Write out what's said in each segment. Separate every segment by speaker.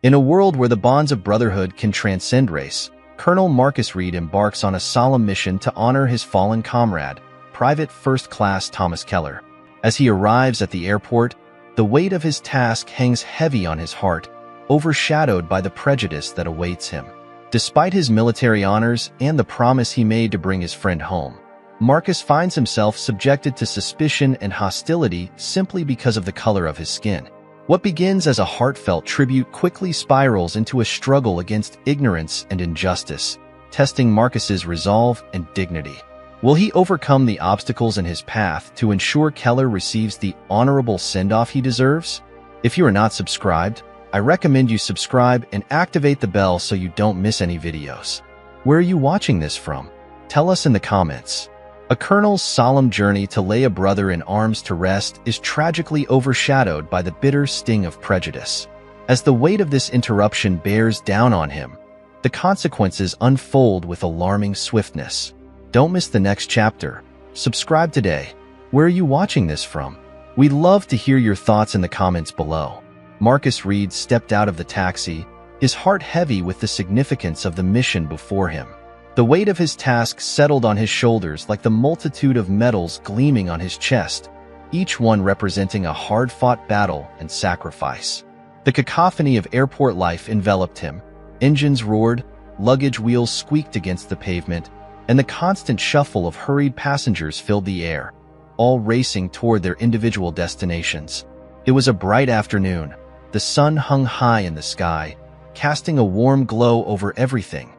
Speaker 1: In a world where the bonds of brotherhood can transcend race, Colonel Marcus Reed embarks on a solemn mission to honor his fallen comrade, Private First Class Thomas Keller. As he arrives at the airport, the weight of his task hangs heavy on his heart, overshadowed by the prejudice that awaits him. Despite his military honors and the promise he made to bring his friend home, Marcus finds himself subjected to suspicion and hostility simply because of the color of his skin. What begins as a heartfelt tribute quickly spirals into a struggle against ignorance and injustice, testing Marcus's resolve and dignity. Will he overcome the obstacles in his path to ensure Keller receives the honorable send-off he deserves? If you are not subscribed, I recommend you subscribe and activate the bell so you don't miss any videos. Where are you watching this from? Tell us in the comments. A colonel's solemn journey to lay a brother in arms to rest is tragically overshadowed by the bitter sting of prejudice. As the weight of this interruption bears down on him, the consequences unfold with alarming swiftness. Don't miss the next chapter. Subscribe today. Where are you watching this from? We'd love to hear your thoughts in the comments below. Marcus Reed stepped out of the taxi, his heart heavy with the significance of the mission before him. The weight of his task settled on his shoulders like the multitude of medals gleaming on his chest, each one representing a hard-fought battle and sacrifice. The cacophony of airport life enveloped him. Engines roared, luggage wheels squeaked against the pavement, and the constant shuffle of hurried passengers filled the air, all racing toward their individual destinations. It was a bright afternoon. The sun hung high in the sky, casting a warm glow over everything.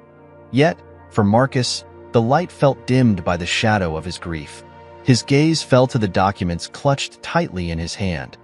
Speaker 1: Yet, for Marcus, the light felt dimmed by the shadow of his grief. His gaze fell to the documents clutched tightly in his hand,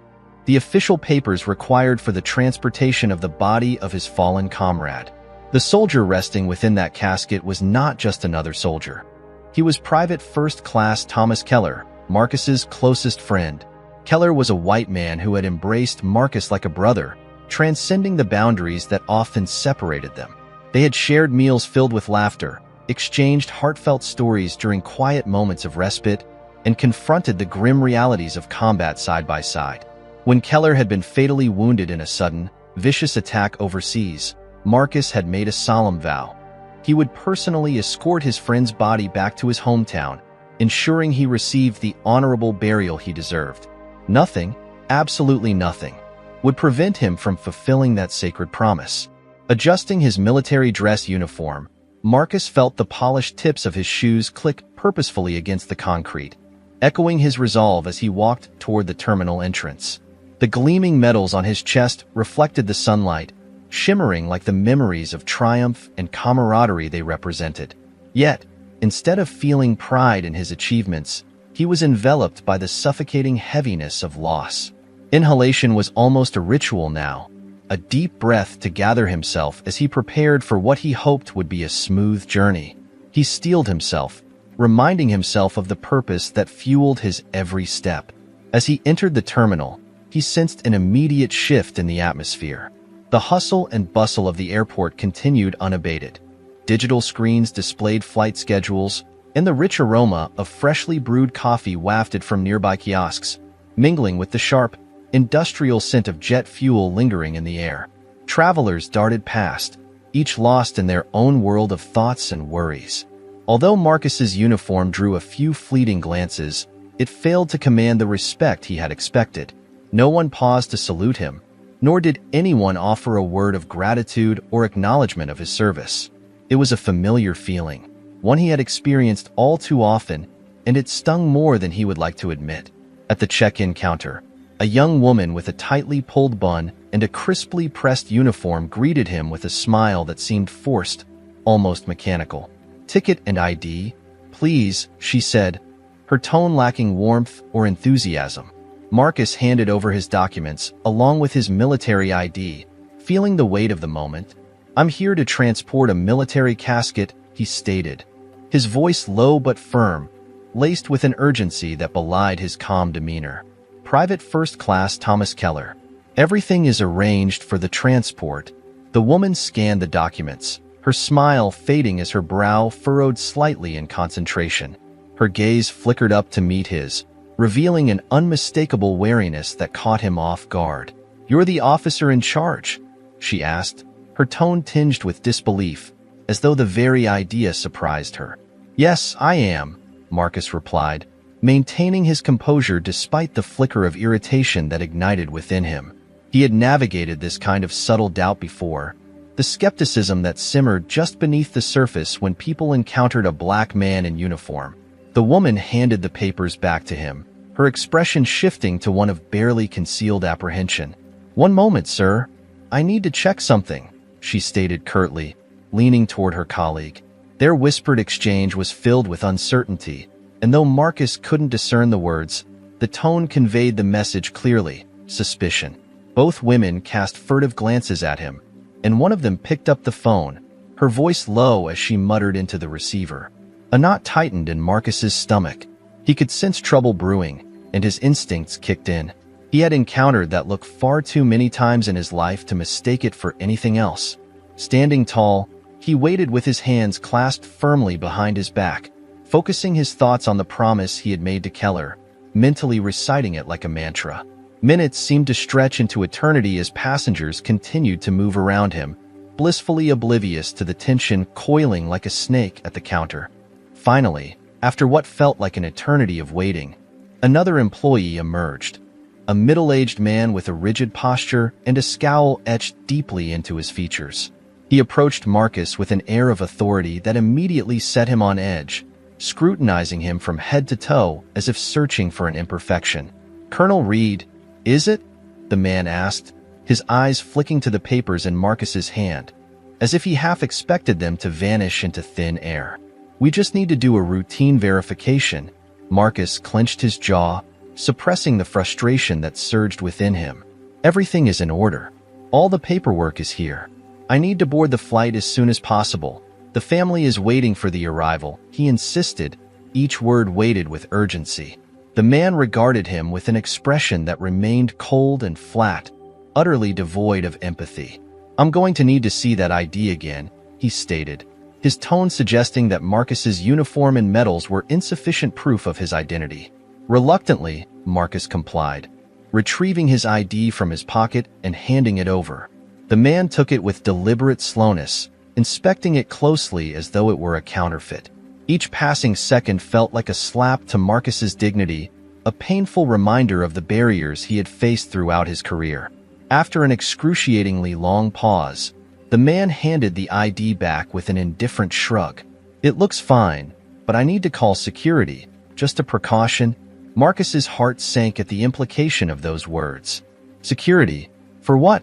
Speaker 1: the official papers required for the transportation of the body of his fallen comrade. The soldier resting within that casket was not just another soldier. He was Private First Class Thomas Keller, Marcus's closest friend. Keller was a white man who had embraced Marcus like a brother, transcending the boundaries that often separated them. They had shared meals filled with laughter, exchanged heartfelt stories during quiet moments of respite, and confronted the grim realities of combat side by side. When Keller had been fatally wounded in a sudden, vicious attack overseas, Marcus had made a solemn vow. He would personally escort his friend's body back to his hometown, ensuring he received the honorable burial he deserved. Nothing, absolutely nothing, would prevent him from fulfilling that sacred promise. Adjusting his military dress uniform, Marcus felt the polished tips of his shoes click purposefully against the concrete, echoing his resolve as he walked toward the terminal entrance. The gleaming medals on his chest reflected the sunlight, shimmering like the memories of triumph and camaraderie they represented. Yet, instead of feeling pride in his achievements, he was enveloped by the suffocating heaviness of loss. Inhalation was almost a ritual now, a deep breath to gather himself as he prepared for what he hoped would be a smooth journey. He steeled himself, reminding himself of the purpose that fueled his every step. As he entered the terminal, he sensed an immediate shift in the atmosphere. The hustle and bustle of the airport continued unabated. Digital screens displayed flight schedules, and the rich aroma of freshly brewed coffee wafted from nearby kiosks, mingling with the sharp, industrial scent of jet fuel lingering in the air. Travelers darted past, each lost in their own world of thoughts and worries. Although Marcus's uniform drew a few fleeting glances, it failed to command the respect he had expected. No one paused to salute him, nor did anyone offer a word of gratitude or acknowledgement of his service. It was a familiar feeling, one he had experienced all too often, and it stung more than he would like to admit. At the check-in counter, a young woman with a tightly pulled bun and a crisply pressed uniform greeted him with a smile that seemed forced, almost mechanical. "Ticket and ID, please," she said, her tone lacking warmth or enthusiasm. Marcus handed over his documents, along with his military ID, feeling the weight of the moment. "I'm here to transport a military casket," he stated, his voice low but firm, laced with an urgency that belied his calm demeanor. "Private First Class Thomas Keller. Everything is arranged for the transport." The woman scanned the documents, her smile fading as her brow furrowed slightly in concentration. Her gaze flickered up to meet his, revealing an unmistakable wariness that caught him off guard. "You're the officer in charge," she asked, her tone tinged with disbelief, as though the very idea surprised her. Yes, I am, Marcus replied, maintaining his composure despite the flicker of irritation that ignited within him. He had navigated this kind of subtle doubt before, the skepticism that simmered just beneath the surface when people encountered a black man in uniform. The woman handed the papers back to him, her expression shifting to one of barely concealed apprehension. "One moment, sir. I need to check something," she stated curtly, leaning toward her colleague. Their whispered exchange was filled with uncertainty, and though Marcus couldn't discern the words, the tone conveyed the message clearly: suspicion. Both women cast furtive glances at him, and one of them picked up the phone, her voice low as she muttered into the receiver. A knot tightened in Marcus's stomach. He could sense trouble brewing, and his instincts kicked in. He had encountered that look far too many times in his life to mistake it for anything else. Standing tall, he waited with his hands clasped firmly behind his back, focusing his thoughts on the promise he had made to Keller, mentally reciting it like a mantra. Minutes seemed to stretch into eternity as passengers continued to move around him, blissfully oblivious to the tension coiling like a snake at the counter. Finally, after what felt like an eternity of waiting, another employee emerged. A middle-aged man with a rigid posture and a scowl etched deeply into his features. He approached Marcus with an air of authority that immediately set him on edge, scrutinizing him from head to toe as if searching for an imperfection. "Colonel Reed, is it?" the man asked, his eyes flicking to the papers in Marcus's hand, as if he half expected them to vanish into thin air. "We just need to do a routine verification." Marcus clenched his jaw, suppressing the frustration that surged within him. "Everything is in order. All the paperwork is here. I need to board the flight as soon as possible. The family is waiting for the arrival," he insisted, each word weighted with urgency. The man regarded him with an expression that remained cold and flat, utterly devoid of empathy. "I'm going to need to see that ID again," he stated, his tone suggesting that Marcus's uniform and medals were insufficient proof of his identity. Reluctantly, Marcus complied, retrieving his ID from his pocket and handing it over. The man took it with deliberate slowness, inspecting it closely as though it were a counterfeit. Each passing second felt like a slap to Marcus's dignity, a painful reminder of the barriers he had faced throughout his career. After an excruciatingly long pause, the man handed the ID back with an indifferent shrug. "It looks fine, but I need to call security, just a precaution." Marcus's heart sank at the implication of those words. "Security? For what?"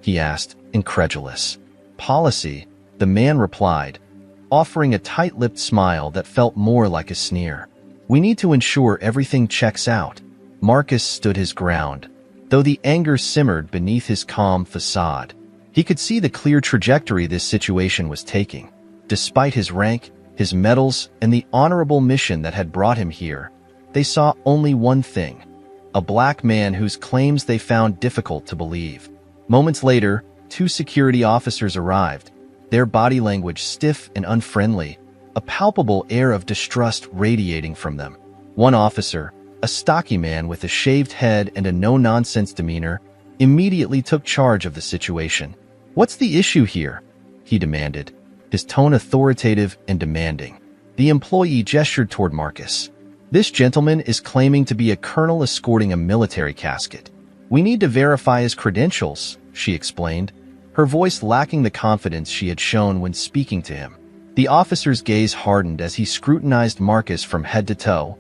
Speaker 1: he asked, incredulous. "Policy," the man replied, offering a tight-lipped smile that felt more like a sneer. "We need to ensure everything checks out." Marcus stood his ground, though the anger simmered beneath his calm facade. He could see the clear trajectory this situation was taking. Despite his rank, his medals, and the honorable mission that had brought him here, they saw only one thing: a black man whose claims they found difficult to believe. Moments later, two security officers arrived, their body language stiff and unfriendly, a palpable air of distrust radiating from them. One officer, a stocky man with a shaved head and a no-nonsense demeanor, immediately took charge of the situation. "What's the issue here?" he demanded, his tone authoritative and demanding. The employee gestured toward Marcus. "This gentleman is claiming to be a colonel escorting a military casket. We need to verify his credentials," she explained, her voice lacking the confidence she had shown when speaking to him. The officer's gaze hardened as he scrutinized Marcus from head to toe,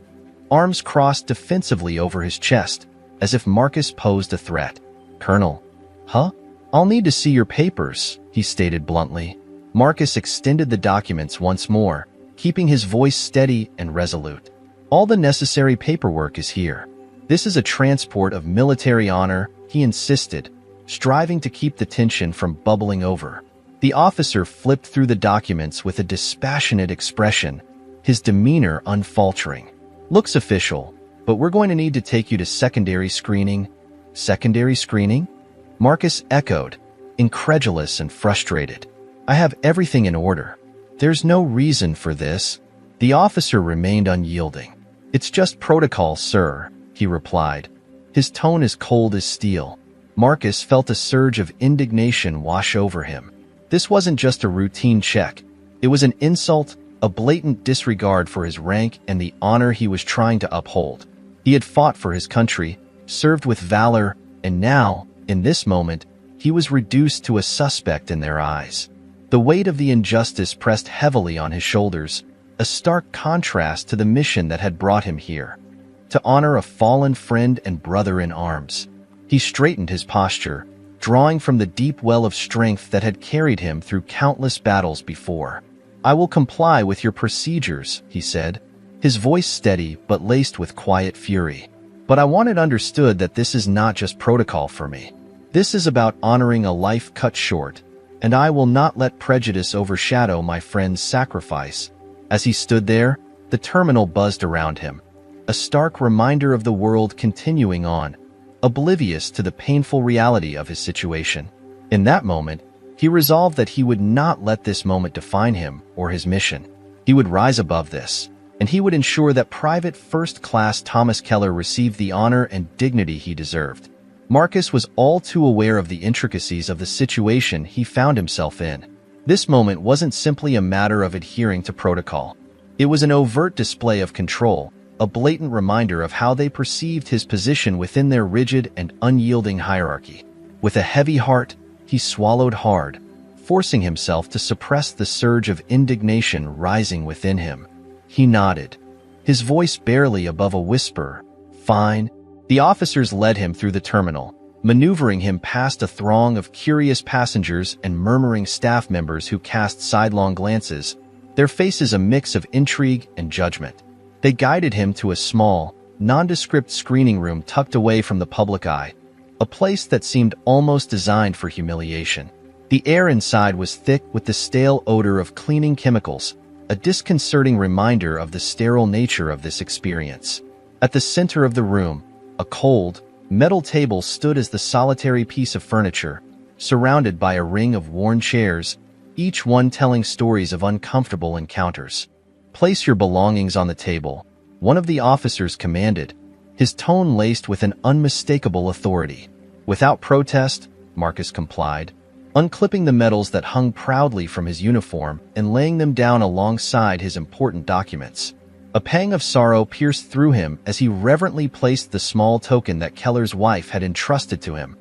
Speaker 1: arms crossed defensively over his chest, as if Marcus posed a threat. "Colonel? Huh? I'll need to see your papers," he stated bluntly. Marcus extended the documents once more, keeping his voice steady and resolute. "All the necessary paperwork is here. This is a transport of military honor," he insisted, striving to keep the tension from bubbling over. The officer flipped through the documents with a dispassionate expression, his demeanor unfaltering. "Looks official, but we're going to need to take you to secondary screening." "Secondary screening?" Marcus echoed, incredulous and frustrated. "I have everything in order. There's no reason for this." The officer remained unyielding. "It's just protocol, sir," he replied, his tone as cold as steel. Marcus felt a surge of indignation wash over him. This wasn't just a routine check. It was an insult, a blatant disregard for his rank and the honor he was trying to uphold. He had fought for his country, served with valor, and now, in this moment, he was reduced to a suspect in their eyes. The weight of the injustice pressed heavily on his shoulders, a stark contrast to the mission that had brought him here. To honor a fallen friend and brother in arms. He straightened his posture, drawing from the deep well of strength that had carried him through countless battles before. "I will comply with your procedures," he said, his voice steady but laced with quiet fury. "But I want it understood that this is not just protocol for me. This is about honoring a life cut short, and I will not let prejudice overshadow my friend's sacrifice." As he stood there, the terminal buzzed around him, a stark reminder of the world continuing on, oblivious to the painful reality of his situation. In that moment, he resolved that he would not let this moment define him or his mission. He would rise above this, and he would ensure that Private First Class Thomas Keller received the honor and dignity he deserved. Marcus was all too aware of the intricacies of the situation he found himself in. This moment wasn't simply a matter of adhering to protocol. It was an overt display of control, a blatant reminder of how they perceived his position within their rigid and unyielding hierarchy. With a heavy heart, he swallowed hard, forcing himself to suppress the surge of indignation rising within him. He nodded, his voice barely above a whisper. "Fine." The officers led him through the terminal, maneuvering him past a throng of curious passengers and murmuring staff members who cast sidelong glances, their faces a mix of intrigue and judgment. They guided him to a small, nondescript screening room tucked away from the public eye, a place that seemed almost designed for humiliation. The air inside was thick with the stale odor of cleaning chemicals, a disconcerting reminder of the sterile nature of this experience. At the center of the room, a cold, metal table stood as the solitary piece of furniture, surrounded by a ring of worn chairs, each one telling stories of uncomfortable encounters. "Place your belongings on the table," one of the officers commanded, his tone laced with an unmistakable authority. Without protest, Marcus complied, unclipping the medals that hung proudly from his uniform and laying them down alongside his important documents. A pang of sorrow pierced through him as he reverently placed the small token that Keller's wife had entrusted to him,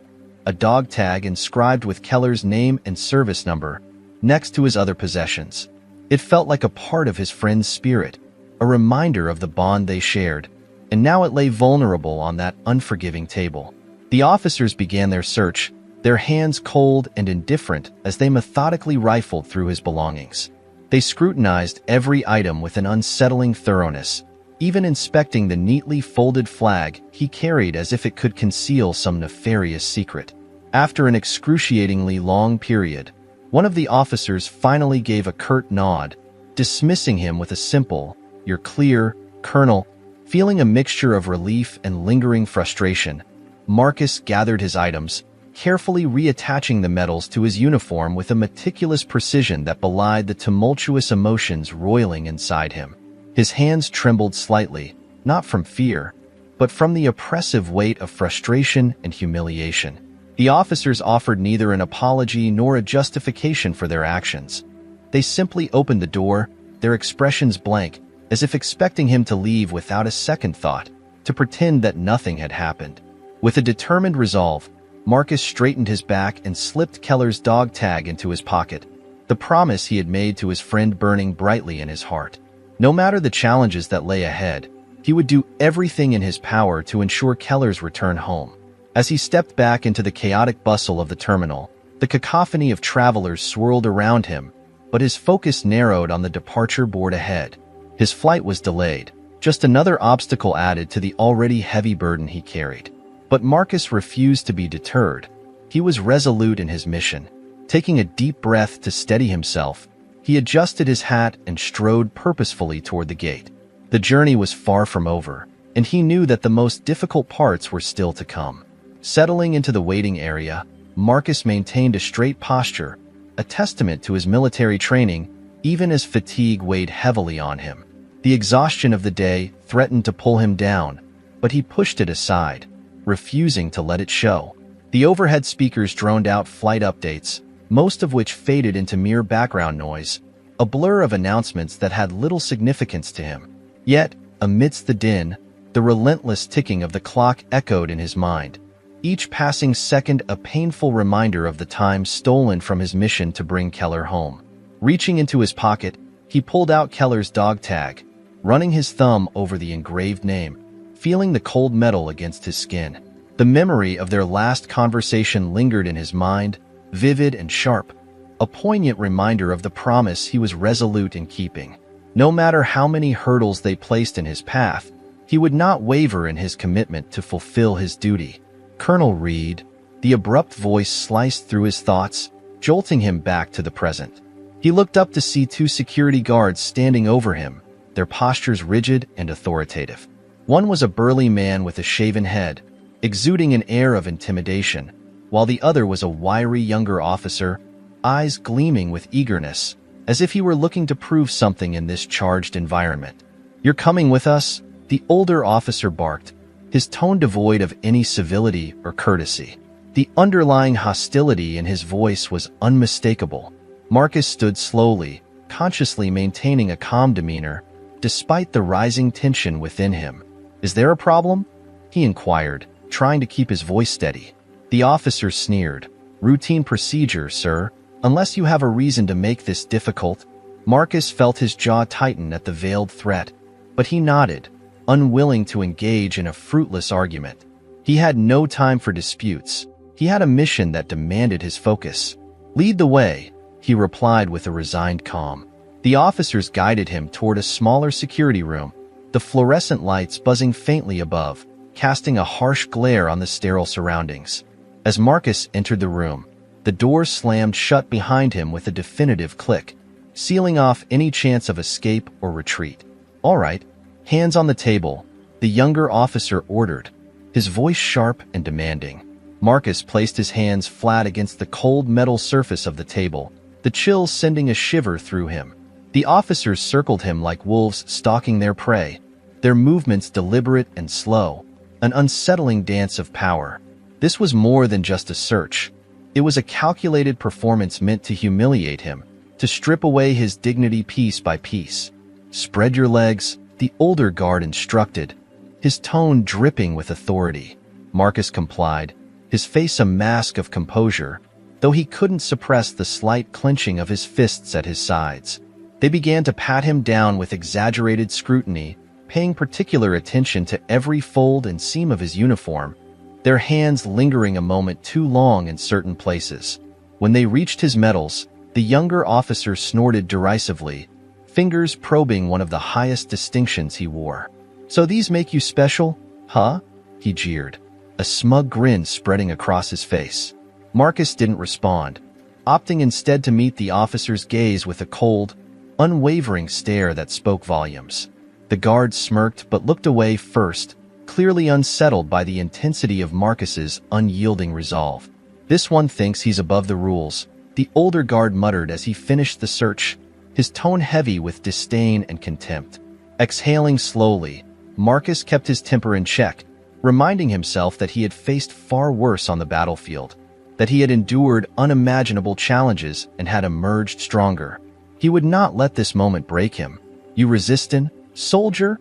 Speaker 1: a dog tag inscribed with Keller's name and service number, next to his other possessions. It felt like a part of his friend's spirit, a reminder of the bond they shared, and now it lay vulnerable on that unforgiving table. The officers began their search, their hands cold and indifferent as they methodically rifled through his belongings. They scrutinized every item with an unsettling thoroughness, even inspecting the neatly folded flag he carried as if it could conceal some nefarious secret. After an excruciatingly long period, one of the officers finally gave a curt nod, dismissing him with a simple, "You're clear, Colonel." Feeling a mixture of relief and lingering frustration, Marcus gathered his items, carefully reattaching the medals to his uniform with a meticulous precision that belied the tumultuous emotions roiling inside him. His hands trembled slightly, not from fear, but from the oppressive weight of frustration and humiliation. The officers offered neither an apology nor a justification for their actions. They simply opened the door, their expressions blank, as if expecting him to leave without a second thought, to pretend that nothing had happened. With a determined resolve, Marcus straightened his back and slipped Keller's dog tag into his pocket, the promise he had made to his friend burning brightly in his heart. No matter the challenges that lay ahead, he would do everything in his power to ensure Keller's return home. As he stepped back into the chaotic bustle of the terminal, the cacophony of travelers swirled around him, but his focus narrowed on the departure board ahead. His flight was delayed, just another obstacle added to the already heavy burden he carried. But Marcus refused to be deterred. He was resolute in his mission. Taking a deep breath to steady himself, he adjusted his hat and strode purposefully toward the gate. The journey was far from over, and he knew that the most difficult parts were still to come. Settling into the waiting area, Marcus maintained a straight posture, a testament to his military training, even as fatigue weighed heavily on him. The exhaustion of the day threatened to pull him down, but he pushed it aside, refusing to let it show. The overhead speakers droned out flight updates, most of which faded into mere background noise, a blur of announcements that had little significance to him. Yet, amidst the din, the relentless ticking of the clock echoed in his mind, each passing second a painful reminder of the time stolen from his mission to bring Keller home. Reaching into his pocket, he pulled out Keller's dog tag, running his thumb over the engraved name, feeling the cold metal against his skin. The memory of their last conversation lingered in his mind, vivid and sharp, a poignant reminder of the promise he was resolute in keeping. No matter how many hurdles they placed in his path, he would not waver in his commitment to fulfill his duty. Colonel Reed, the abrupt voice sliced through his thoughts, jolting him back to the present. He looked up to see two security guards standing over him, their postures rigid and authoritative. One was a burly man with a shaven head, exuding an air of intimidation, while the other was a wiry younger officer, eyes gleaming with eagerness, as if he were looking to prove something in this charged environment. "You're coming with us?" the older officer barked, his tone devoid of any civility or courtesy. The underlying hostility in his voice was unmistakable. Marcus stood slowly, consciously maintaining a calm demeanor, despite the rising tension within him. "Is there a problem?" he inquired, trying to keep his voice steady. The officer sneered. "Routine procedure, sir. Unless you have a reason to make this difficult." Marcus felt his jaw tighten at the veiled threat, but he nodded, unwilling to engage in a fruitless argument. He had no time for disputes. He had a mission that demanded his focus. "Lead the way," he replied with a resigned calm. The officers guided him toward a smaller security room, the fluorescent lights buzzing faintly above, casting a harsh glare on the sterile surroundings. As Marcus entered the room, the door slammed shut behind him with a definitive click, sealing off any chance of escape or retreat. "All right, hands on the table," the younger officer ordered, his voice sharp and demanding. Marcus placed his hands flat against the cold metal surface of the table, the chills sending a shiver through him. The officers circled him like wolves stalking their prey, their movements deliberate and slow, an unsettling dance of power. This was more than just a search. It was a calculated performance meant to humiliate him, to strip away his dignity piece by piece. "Spread your legs," the older guard instructed, his tone dripping with authority. Marcus complied, his face a mask of composure, though he couldn't suppress the slight clenching of his fists at his sides. They began to pat him down with exaggerated scrutiny, paying particular attention to every fold and seam of his uniform, their hands lingering a moment too long in certain places. When they reached his medals, the younger officer snorted derisively, fingers probing one of the highest distinctions he wore. "So these make you special, huh?" he jeered, a smug grin spreading across his face. Marcus didn't respond, opting instead to meet the officer's gaze with a cold, unwavering stare that spoke volumes. The guard smirked but looked away first, clearly unsettled by the intensity of Marcus's unyielding resolve. "This one thinks he's above the rules," the older guard muttered as he finished the search, his tone heavy with disdain and contempt. Exhaling slowly, Marcus kept his temper in check, reminding himself that he had faced far worse on the battlefield, that he had endured unimaginable challenges and had emerged stronger. He would not let this moment break him. "You resistant, soldier?"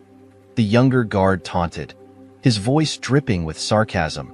Speaker 1: the younger guard taunted, his voice dripping with sarcasm,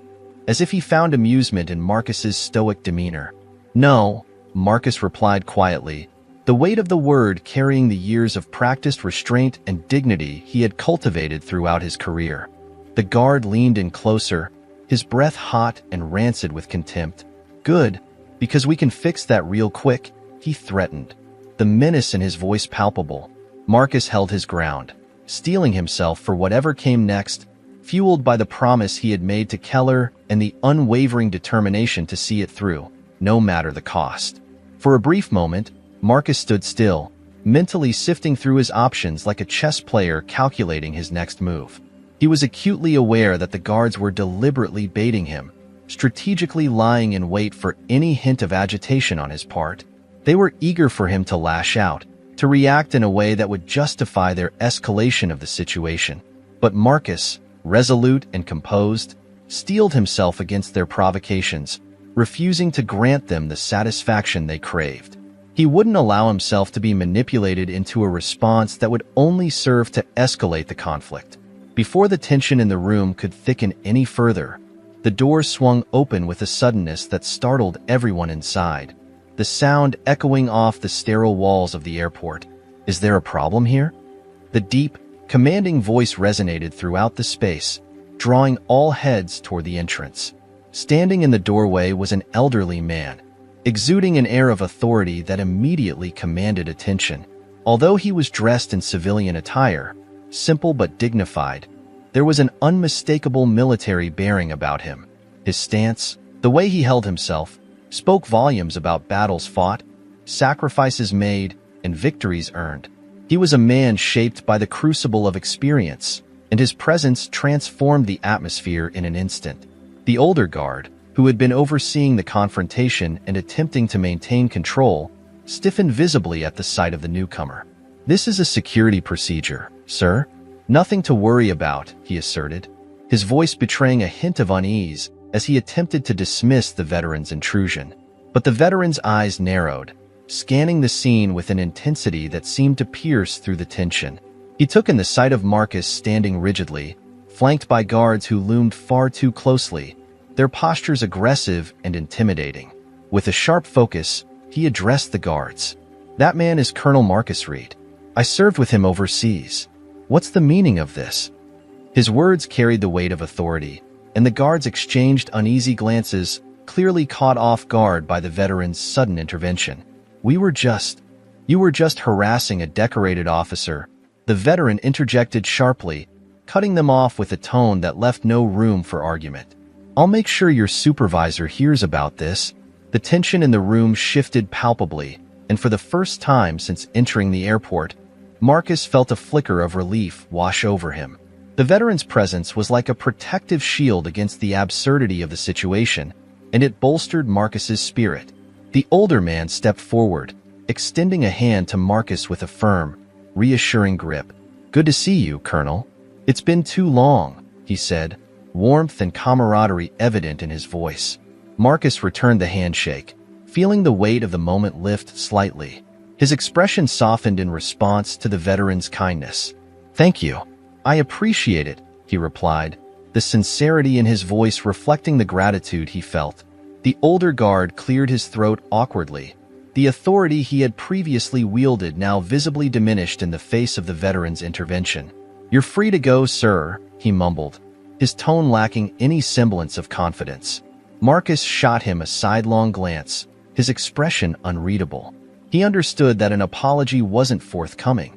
Speaker 1: as if he found amusement in Marcus's stoic demeanor. "No," Marcus replied quietly, the weight of the word carrying the years of practiced restraint and dignity he had cultivated throughout his career. The guard leaned in closer, his breath hot and rancid with contempt. "Good, because we can fix that real quick," he threatened, the menace in his voice palpable. Marcus held his ground, steeling himself for whatever came next, fueled by the promise he had made to Keller and the unwavering determination to see it through, no matter the cost. For a brief moment, Marcus stood still, mentally sifting through his options like a chess player calculating his next move. He was acutely aware that the guards were deliberately baiting him, strategically lying in wait for any hint of agitation on his part. They were eager for him to lash out, to react in a way that would justify their escalation of the situation. But Marcus, resolute and composed, steeled himself against their provocations, refusing to grant them the satisfaction they craved. He wouldn't allow himself to be manipulated into a response that would only serve to escalate the conflict. Before the tension in the room could thicken any further, the door swung open with a suddenness that startled everyone inside, the sound echoing off the sterile walls of the airport. "Is there a problem here?" The deep, commanding voice resonated throughout the space, drawing all heads toward the entrance. Standing in the doorway was an elderly man, exuding an air of authority that immediately commanded attention. Although he was dressed in civilian attire, simple but dignified, there was an unmistakable military bearing about him. His stance, the way he held himself, spoke volumes about battles fought, sacrifices made, and victories earned. He was a man shaped by the crucible of experience, and his presence transformed the atmosphere in an instant. The older guard, who had been overseeing the confrontation and attempting to maintain control, stiffened visibly at the sight of the newcomer. "This is a security procedure, sir. Nothing to worry about," he asserted, his voice betraying a hint of unease as he attempted to dismiss the veteran's intrusion. But the veteran's eyes narrowed, scanning the scene with an intensity that seemed to pierce through the tension. He took in the sight of Marcus standing rigidly, flanked by guards who loomed far too closely, their postures aggressive and intimidating. With a sharp focus, he addressed the guards. "That man is Colonel Marcus Reed. I served with him overseas. What's the meaning of this?" His words carried the weight of authority, and the guards exchanged uneasy glances, clearly caught off guard by the veteran's sudden intervention. You were just harassing a decorated officer," the veteran interjected sharply, cutting them off with a tone that left no room for argument. "I'll make sure your supervisor hears about this." The tension in the room shifted palpably, and for the first time since entering the airport, Marcus felt a flicker of relief wash over him. The veteran's presence was like a protective shield against the absurdity of the situation, and it bolstered Marcus's spirit. The older man stepped forward, extending a hand to Marcus with a firm, reassuring grip. "Good to see you, Colonel. It's been too long," he said, warmth and camaraderie evident in his voice. Marcus returned the handshake, feeling the weight of the moment lift slightly. His expression softened in response to the veteran's kindness. "Thank you. I appreciate it," he replied, the sincerity in his voice reflecting the gratitude he felt. The older guard cleared his throat awkwardly. The authority he had previously wielded now visibly diminished in the face of the veteran's intervention. "You're free to go, sir," he mumbled, his tone lacking any semblance of confidence. Marcus shot him a sidelong glance, his expression unreadable. He understood that an apology wasn't forthcoming.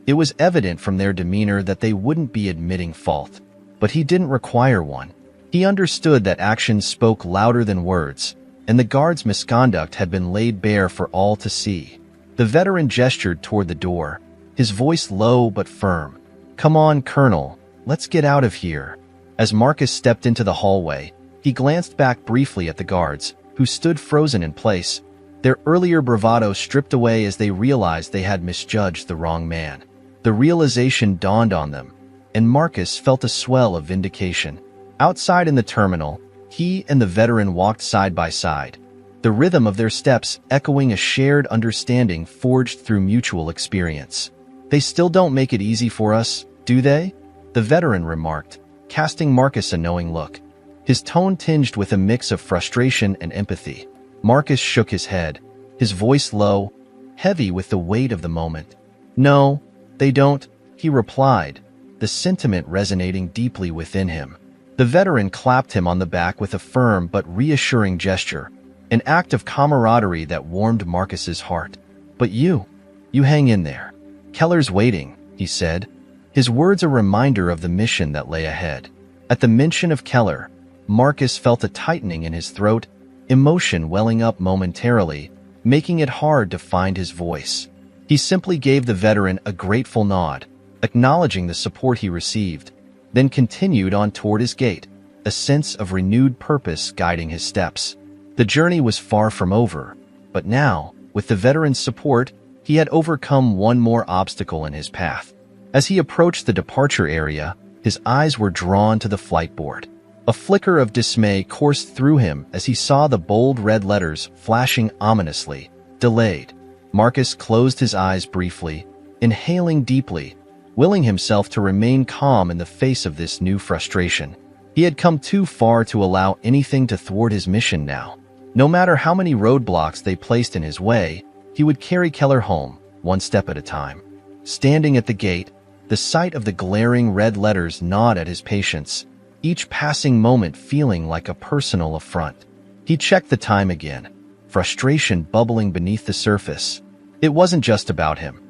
Speaker 1: It was evident from their demeanor that they wouldn't be admitting fault, but he didn't require one. He understood that actions spoke louder than words, and the guard's misconduct had been laid bare for all to see. The veteran gestured toward the door, his voice low but firm. "Come on, Colonel, let's get out of here." As Marcus stepped into the hallway, he glanced back briefly at the guards, who stood frozen in place, their earlier bravado stripped away as they realized they had misjudged the wrong man. The realization dawned on them, and Marcus felt a swell of vindication. Outside in the terminal, he and the veteran walked side by side, the rhythm of their steps echoing a shared understanding forged through mutual experience. "They still don't make it easy for us, do they?" the veteran remarked, casting Marcus a knowing look, his tone tinged with a mix of frustration and empathy. Marcus shook his head, his voice low, heavy with the weight of the moment. "No, they don't," he replied, the sentiment resonating deeply within him. The veteran clapped him on the back with a firm but reassuring gesture, an act of camaraderie that warmed Marcus's heart. "But you hang in there. Keller's waiting," he said, his words a reminder of the mission that lay ahead. At the mention of Keller, Marcus felt a tightening in his throat, emotion welling up momentarily, making it hard to find his voice. He simply gave the veteran a grateful nod, acknowledging the support he received, then continued on toward his gate, a sense of renewed purpose guiding his steps. The journey was far from over, but now, with the veteran's support, he had overcome one more obstacle in his path. As he approached the departure area, his eyes were drawn to the flight board. A flicker of dismay coursed through him as he saw the bold red letters flashing ominously. Delayed. Marcus closed his eyes briefly, inhaling deeply, willing himself to remain calm in the face of this new frustration. He had come too far to allow anything to thwart his mission now. No matter how many roadblocks they placed in his way, he would carry Keller home, one step at a time. Standing at the gate, the sight of the glaring red letters gnawed at his patience, each passing moment feeling like a personal affront. He checked the time again, frustration bubbling beneath the surface. It wasn't just about him.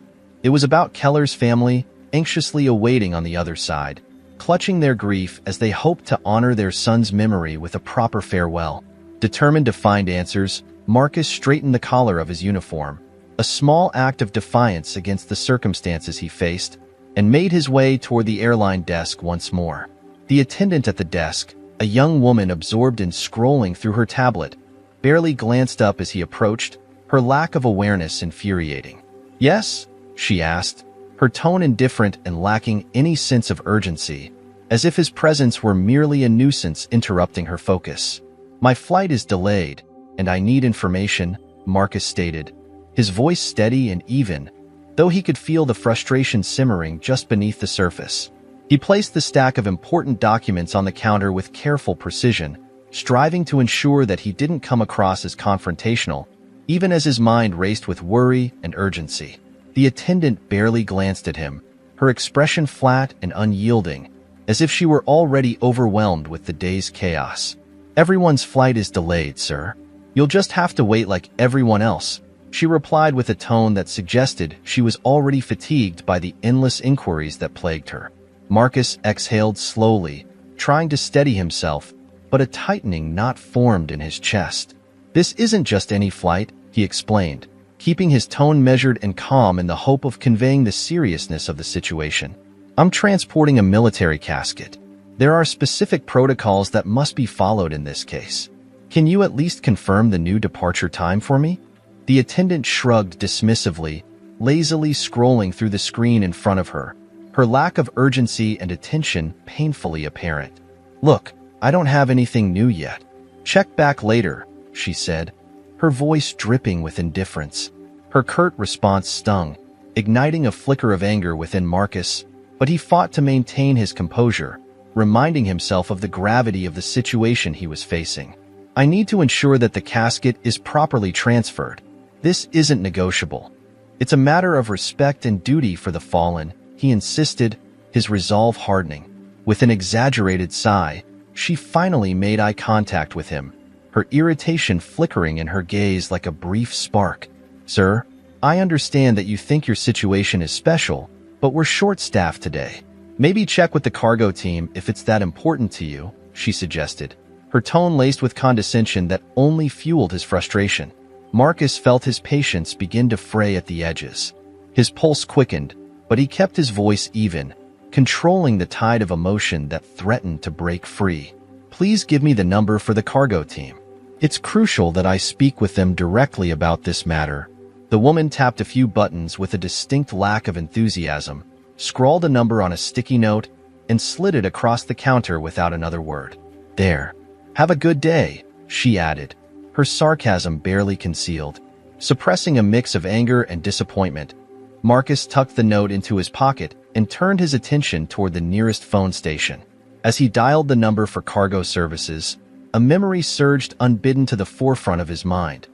Speaker 1: It was about Keller's family, anxiously awaiting on the other side, clutching their grief as they hoped to honor their son's memory with a proper farewell. Determined to find answers, Marcus straightened the collar of his uniform, a small act of defiance against the circumstances he faced, and made his way toward the airline desk once more. The attendant at the desk, a young woman absorbed in scrolling through her tablet, barely glanced up as he approached, her lack of awareness infuriating. "Yes?" she asked, her tone indifferent and lacking any sense of urgency, as if his presence were merely a nuisance interrupting her focus. "My flight is delayed, and I need information," Marcus stated, his voice steady and even, though he could feel the frustration simmering just beneath the surface. He placed the stack of important documents on the counter with careful precision, striving to ensure that he didn't come across as confrontational, even as his mind raced with worry and urgency. The attendant barely glanced at him, her expression flat and unyielding, as if she were already overwhelmed with the day's chaos. "Everyone's flight is delayed, sir. You'll just have to wait like everyone else," she replied with a tone that suggested she was already fatigued by the endless inquiries that plagued her. Marcus exhaled slowly, trying to steady himself, but a tightening knot formed in his chest. "This isn't just any flight," he explained, keeping his tone measured and calm in the hope of conveying the seriousness of the situation. "I'm transporting a military casket. There are specific protocols that must be followed in this case. Can you at least confirm the new departure time for me?" The attendant shrugged dismissively, lazily scrolling through the screen in front of her, her lack of urgency and attention painfully apparent. "Look, I don't have anything new yet. Check back later," she said, her voice dripping with indifference. Her curt response stung, igniting a flicker of anger within Marcus, but he fought to maintain his composure, reminding himself of the gravity of the situation he was facing. "I need to ensure that the casket is properly transferred. This isn't negotiable. It's a matter of respect and duty for the fallen," he insisted, his resolve hardening. With an exaggerated sigh, she finally made eye contact with him, her irritation flickering in her gaze like a brief spark. "Sir, I understand that you think your situation is special, but we're short-staffed today. Maybe check with the cargo team if it's that important to you," she suggested, her tone laced with condescension that only fueled his frustration. Marcus felt his patience begin to fray at the edges. His pulse quickened, but he kept his voice even, controlling the tide of emotion that threatened to break free. "Please give me the number for the cargo team. It's crucial that I speak with them directly about this matter." The woman tapped a few buttons with a distinct lack of enthusiasm, scrawled a number on a sticky note, and slid it across the counter without another word. "There. Have a good day," she added, her sarcasm barely concealed. Suppressing a mix of anger and disappointment, Marcus tucked the note into his pocket and turned his attention toward the nearest phone station. As he dialed the number for cargo services, a memory surged unbidden to the forefront of his mind.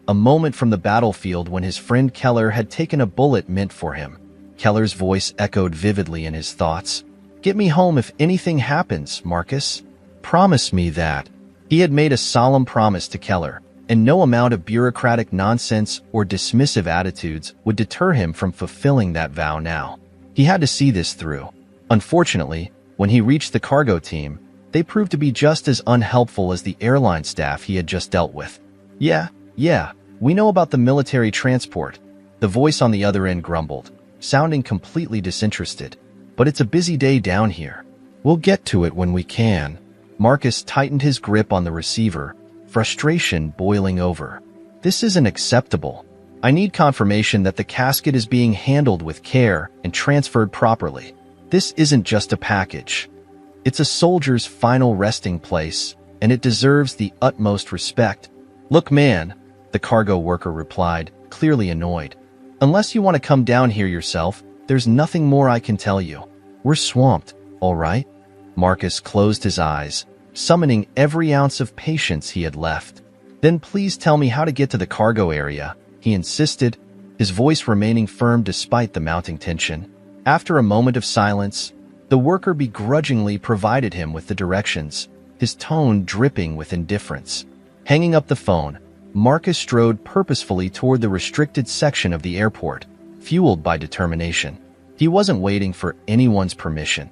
Speaker 1: A moment from the battlefield when his friend Keller had taken a bullet meant for him. Keller's voice echoed vividly in his thoughts. "Get me home if anything happens, Marcus. Promise me that." He had made a solemn promise to Keller, and no amount of bureaucratic nonsense or dismissive attitudes would deter him from fulfilling that vow now. He had to see this through. Unfortunately, when he reached the cargo team, they proved to be just as unhelpful as the airline staff he had just dealt with. Yeah, we know about the military transport," the voice on the other end grumbled, sounding completely disinterested. "But it's a busy day down here. We'll get to it when we can." Marcus tightened his grip on the receiver, frustration boiling over. "This isn't acceptable. I need confirmation that the casket is being handled with care and transferred properly. This isn't just a package. It's a soldier's final resting place, and it deserves the utmost respect. Look, man, the cargo worker replied, clearly annoyed. Unless you want to come down here yourself, there's nothing more I can tell you. We're swamped, all right? Marcus closed his eyes, summoning every ounce of patience he had left. Then please tell me how to get to the cargo area, he insisted, his voice remaining firm despite the mounting tension. After a moment of silence, the worker begrudgingly provided him with the directions, his tone dripping with indifference. Hanging up the phone, Marcus strode purposefully toward the restricted section of the airport, fueled by determination. He wasn't waiting for anyone's permission.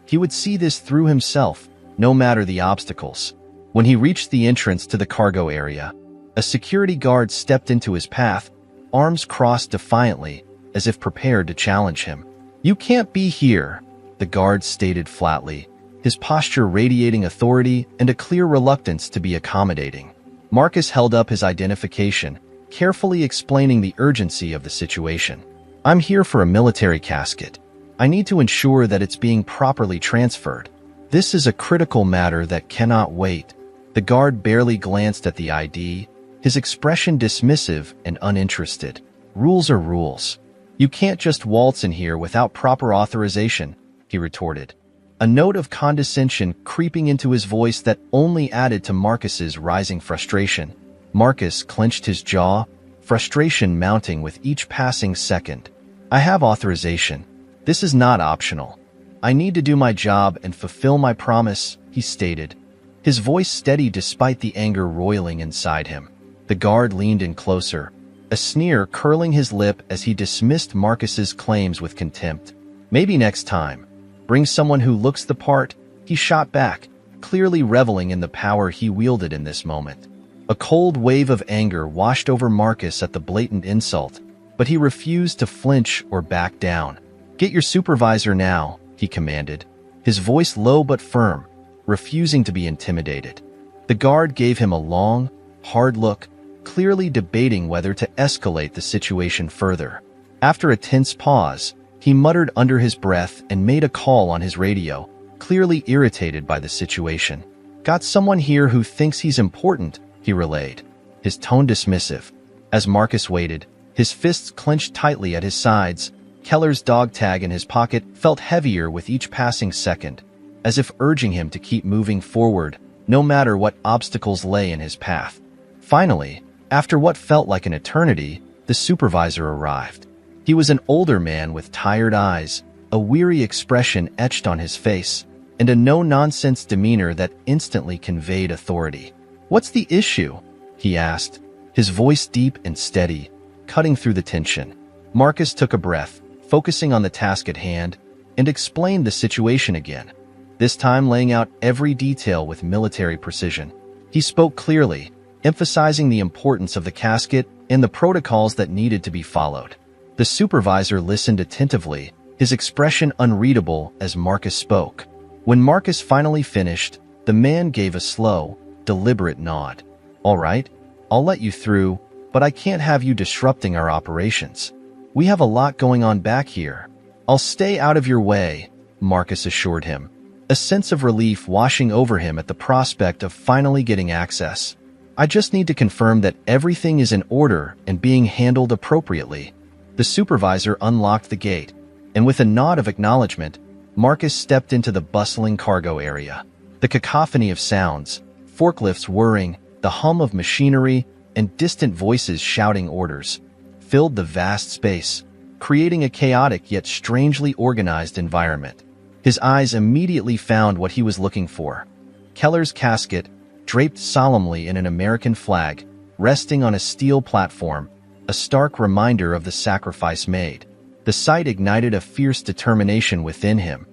Speaker 1: He would see this through himself, no matter the obstacles. When he reached the entrance to the cargo area, a security guard stepped into his path, arms crossed defiantly, as if prepared to challenge him. "You can't be here," the guard stated flatly, his posture radiating authority and a clear reluctance to be accommodating. Marcus held up his identification, carefully explaining the urgency of the situation. "I'm here for a military casket. I need to ensure that it's being properly transferred. This is a critical matter that cannot wait." The guard barely glanced at the ID, his expression dismissive and uninterested. "Rules are rules. You can't just waltz in here without proper authorization," he retorted, a note of condescension creeping into his voice that only added to Marcus's rising frustration. Marcus clenched his jaw, frustration mounting with each passing second. "I have authorization. This is not optional. I need to do my job and fulfill my promise," he stated, his voice steady despite the anger roiling inside him. The guard leaned in closer, a sneer curling his lip as he dismissed Marcus's claims with contempt. "Maybe next time. Bring someone who looks the part," he shot back, clearly reveling in the power he wielded in this moment. A cold wave of anger washed over Marcus at the blatant insult, but he refused to flinch or back down. "Get your supervisor now," he commanded, his voice low but firm, refusing to be intimidated. The guard gave him a long, hard look, clearly debating whether to escalate the situation further. After a tense pause, he muttered under his breath and made a call on his radio, clearly irritated by the situation. "Got someone here who thinks he's important," he relayed, his tone dismissive. As Marcus waited, his fists clenched tightly at his sides, Keller's dog tag in his pocket felt heavier with each passing second, as if urging him to keep moving forward, no matter what obstacles lay in his path. Finally, after what felt like an eternity, the supervisor arrived. He was an older man with tired eyes, a weary expression etched on his face, and a no-nonsense demeanor that instantly conveyed authority. "What's the issue?" he asked, his voice deep and steady, cutting through the tension. Marcus took a breath, focusing on the task at hand, and explained the situation again, this time laying out every detail with military precision. He spoke clearly, emphasizing the importance of the casket and the protocols that needed to be followed. The supervisor listened attentively, his expression unreadable as Marcus spoke. When Marcus finally finished, the man gave a slow, deliberate nod. "All right, I'll let you through, but I can't have you disrupting our operations. We have a lot going on back here." "I'll stay out of your way," Marcus assured him, a sense of relief washing over him at the prospect of finally getting access. "I just need to confirm that everything is in order and being handled appropriately." The supervisor unlocked the gate, and with a nod of acknowledgement, Marcus stepped into the bustling cargo area. The cacophony of sounds, forklifts whirring, the hum of machinery, and distant voices shouting orders, filled the vast space, creating a chaotic yet strangely organized environment. His eyes immediately found what he was looking for. Keller's casket, draped solemnly in an American flag, resting on a steel platform, a stark reminder of the sacrifice made. The sight ignited a fierce determination within him.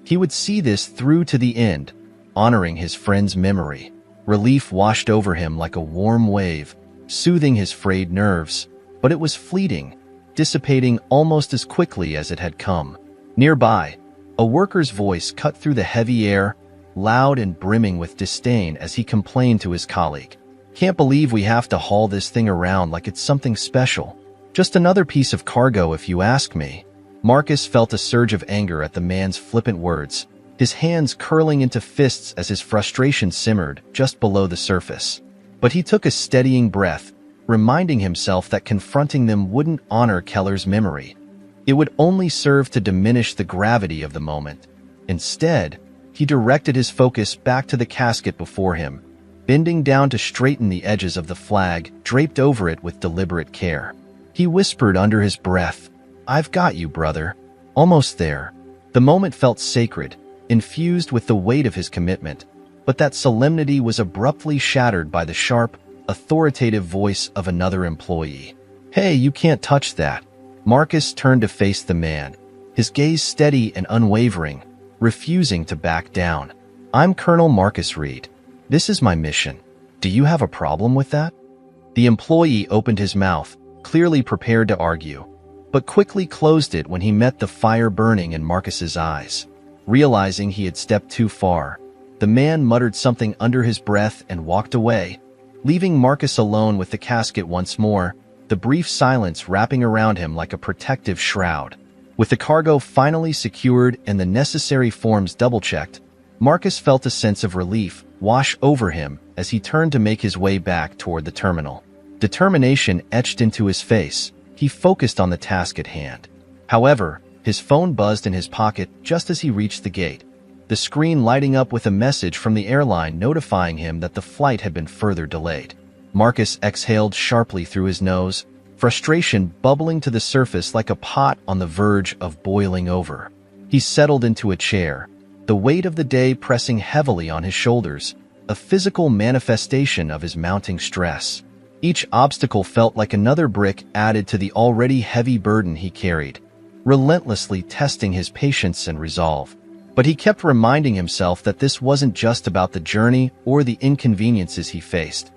Speaker 1: He would see this through to the end, honoring his friend's memory. Relief washed over him like a warm wave, soothing his frayed nerves, but it was fleeting, dissipating almost as quickly as it had come. Nearby, a worker's voice cut through the heavy air, loud and brimming with disdain as he complained to his colleague. "Can't believe we have to haul this thing around like it's something special. Just another piece of cargo if you ask me." Marcus felt a surge of anger at the man's flippant words, his hands curling into fists as his frustration simmered just below the surface. But he took a steadying breath, reminding himself that confronting them wouldn't honor Keller's memory. It would only serve to diminish the gravity of the moment. Instead, he directed his focus back to the casket before him, bending down to straighten the edges of the flag draped over it with deliberate care. He whispered under his breath, "I've got you, brother. Almost there." The moment felt sacred, infused with the weight of his commitment, but that solemnity was abruptly shattered by the sharp, authoritative voice of another employee. "Hey, you can't touch that." Marcus turned to face the man, his gaze steady and unwavering, refusing to back down. "I'm Colonel Marcus Reed. This is my mission. Do you have a problem with that?" The employee opened his mouth, clearly prepared to argue, but quickly closed it when he met the fire burning in Marcus's eyes. Realizing he had stepped too far, the man muttered something under his breath and walked away, leaving Marcus alone with the casket once more, the brief silence wrapping around him like a protective shroud. With the cargo finally secured and the necessary forms double-checked, Marcus felt a sense of relief wash over him as he turned to make his way back toward the terminal. Determination etched into his face. He focused on the task at hand. However, his phone buzzed in his pocket just as he reached the gate, the screen lighting up with a message from the airline notifying him that the flight had been further delayed. Marcus exhaled sharply through his nose, frustration bubbling to the surface like a pot on the verge of boiling over. He settled into a chair, the weight of the day pressing heavily on his shoulders, a physical manifestation of his mounting stress. Each obstacle felt like another brick added to the already heavy burden he carried, relentlessly testing his patience and resolve. But he kept reminding himself that this wasn't just about the journey or the inconveniences he faced.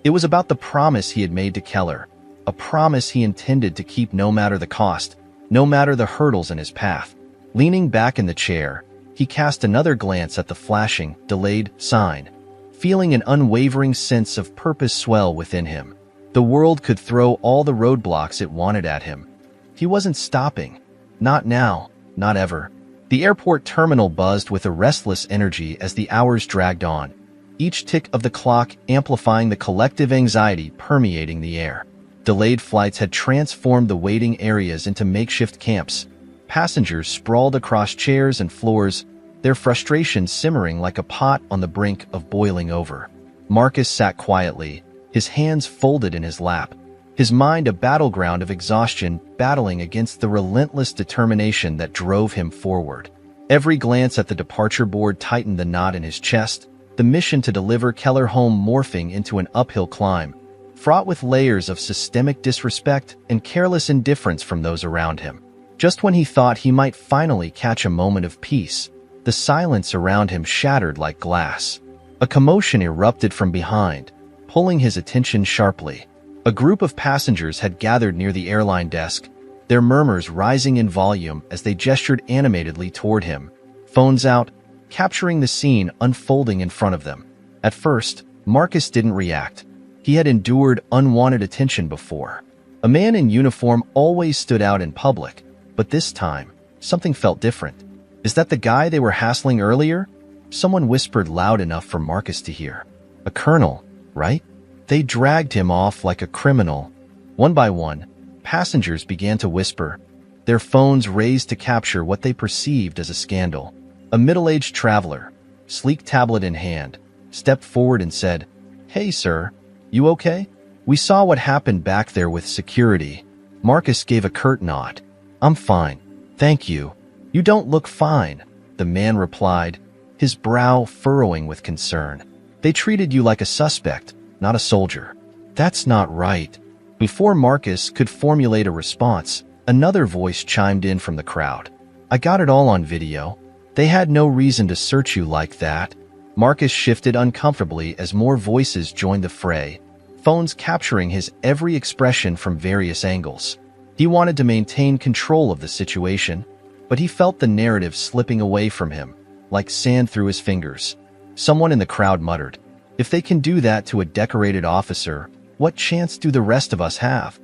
Speaker 1: It was about the promise he had made to Keller, a promise he intended to keep no matter the cost, no matter the hurdles in his path. Leaning back in the chair, he cast another glance at the flashing, delayed sign, feeling an unwavering sense of purpose swell within him. The world could throw all the roadblocks it wanted at him. He wasn't stopping. Not now, not ever. The airport terminal buzzed with a restless energy as the hours dragged on, each tick of the clock amplifying the collective anxiety permeating the air. Delayed flights had transformed the waiting areas into makeshift camps. Passengers sprawled across chairs and floors, their frustration simmering like a pot on the brink of boiling over. Marcus sat quietly, his hands folded in his lap, his mind a battleground of exhaustion battling against the relentless determination that drove him forward. Every glance at the departure board tightened the knot in his chest, the mission to deliver Keller home morphing into an uphill climb, fraught with layers of systemic disrespect and careless indifference from those around him. Just when he thought he might finally catch a moment of peace, the silence around him shattered like glass. A commotion erupted from behind, pulling his attention sharply. A group of passengers had gathered near the airline desk, their murmurs rising in volume as they gestured animatedly toward him, phones out, capturing the scene unfolding in front of them. At first, Marcus didn't react. He had endured unwanted attention before. A man in uniform always stood out in public, but this time, something felt different. "Is that the guy they were hassling earlier?" Someone whispered loud enough for Marcus to hear. "A colonel, right?" They dragged him off like a criminal. One by one, passengers began to whisper, their phones raised to capture what they perceived as a scandal. A middle-aged traveler, sleek tablet in hand, stepped forward and said, "Hey, sir, you okay? We saw what happened back there with security." Marcus gave a curt nod. "I'm fine, thank you." "You don't look fine," the man replied, his brow furrowing with concern. "They treated you like a suspect, not a soldier." "That's not right." Before Marcus could formulate a response, another voice chimed in from the crowd. "I got it all on video. They had no reason to search you like that." Marcus shifted uncomfortably as more voices joined the fray, phones capturing his every expression from various angles. He wanted to maintain control of the situation, but he felt the narrative slipping away from him, like sand through his fingers. Someone in the crowd muttered, "If they can do that to a decorated officer, what chance do the rest of us have?"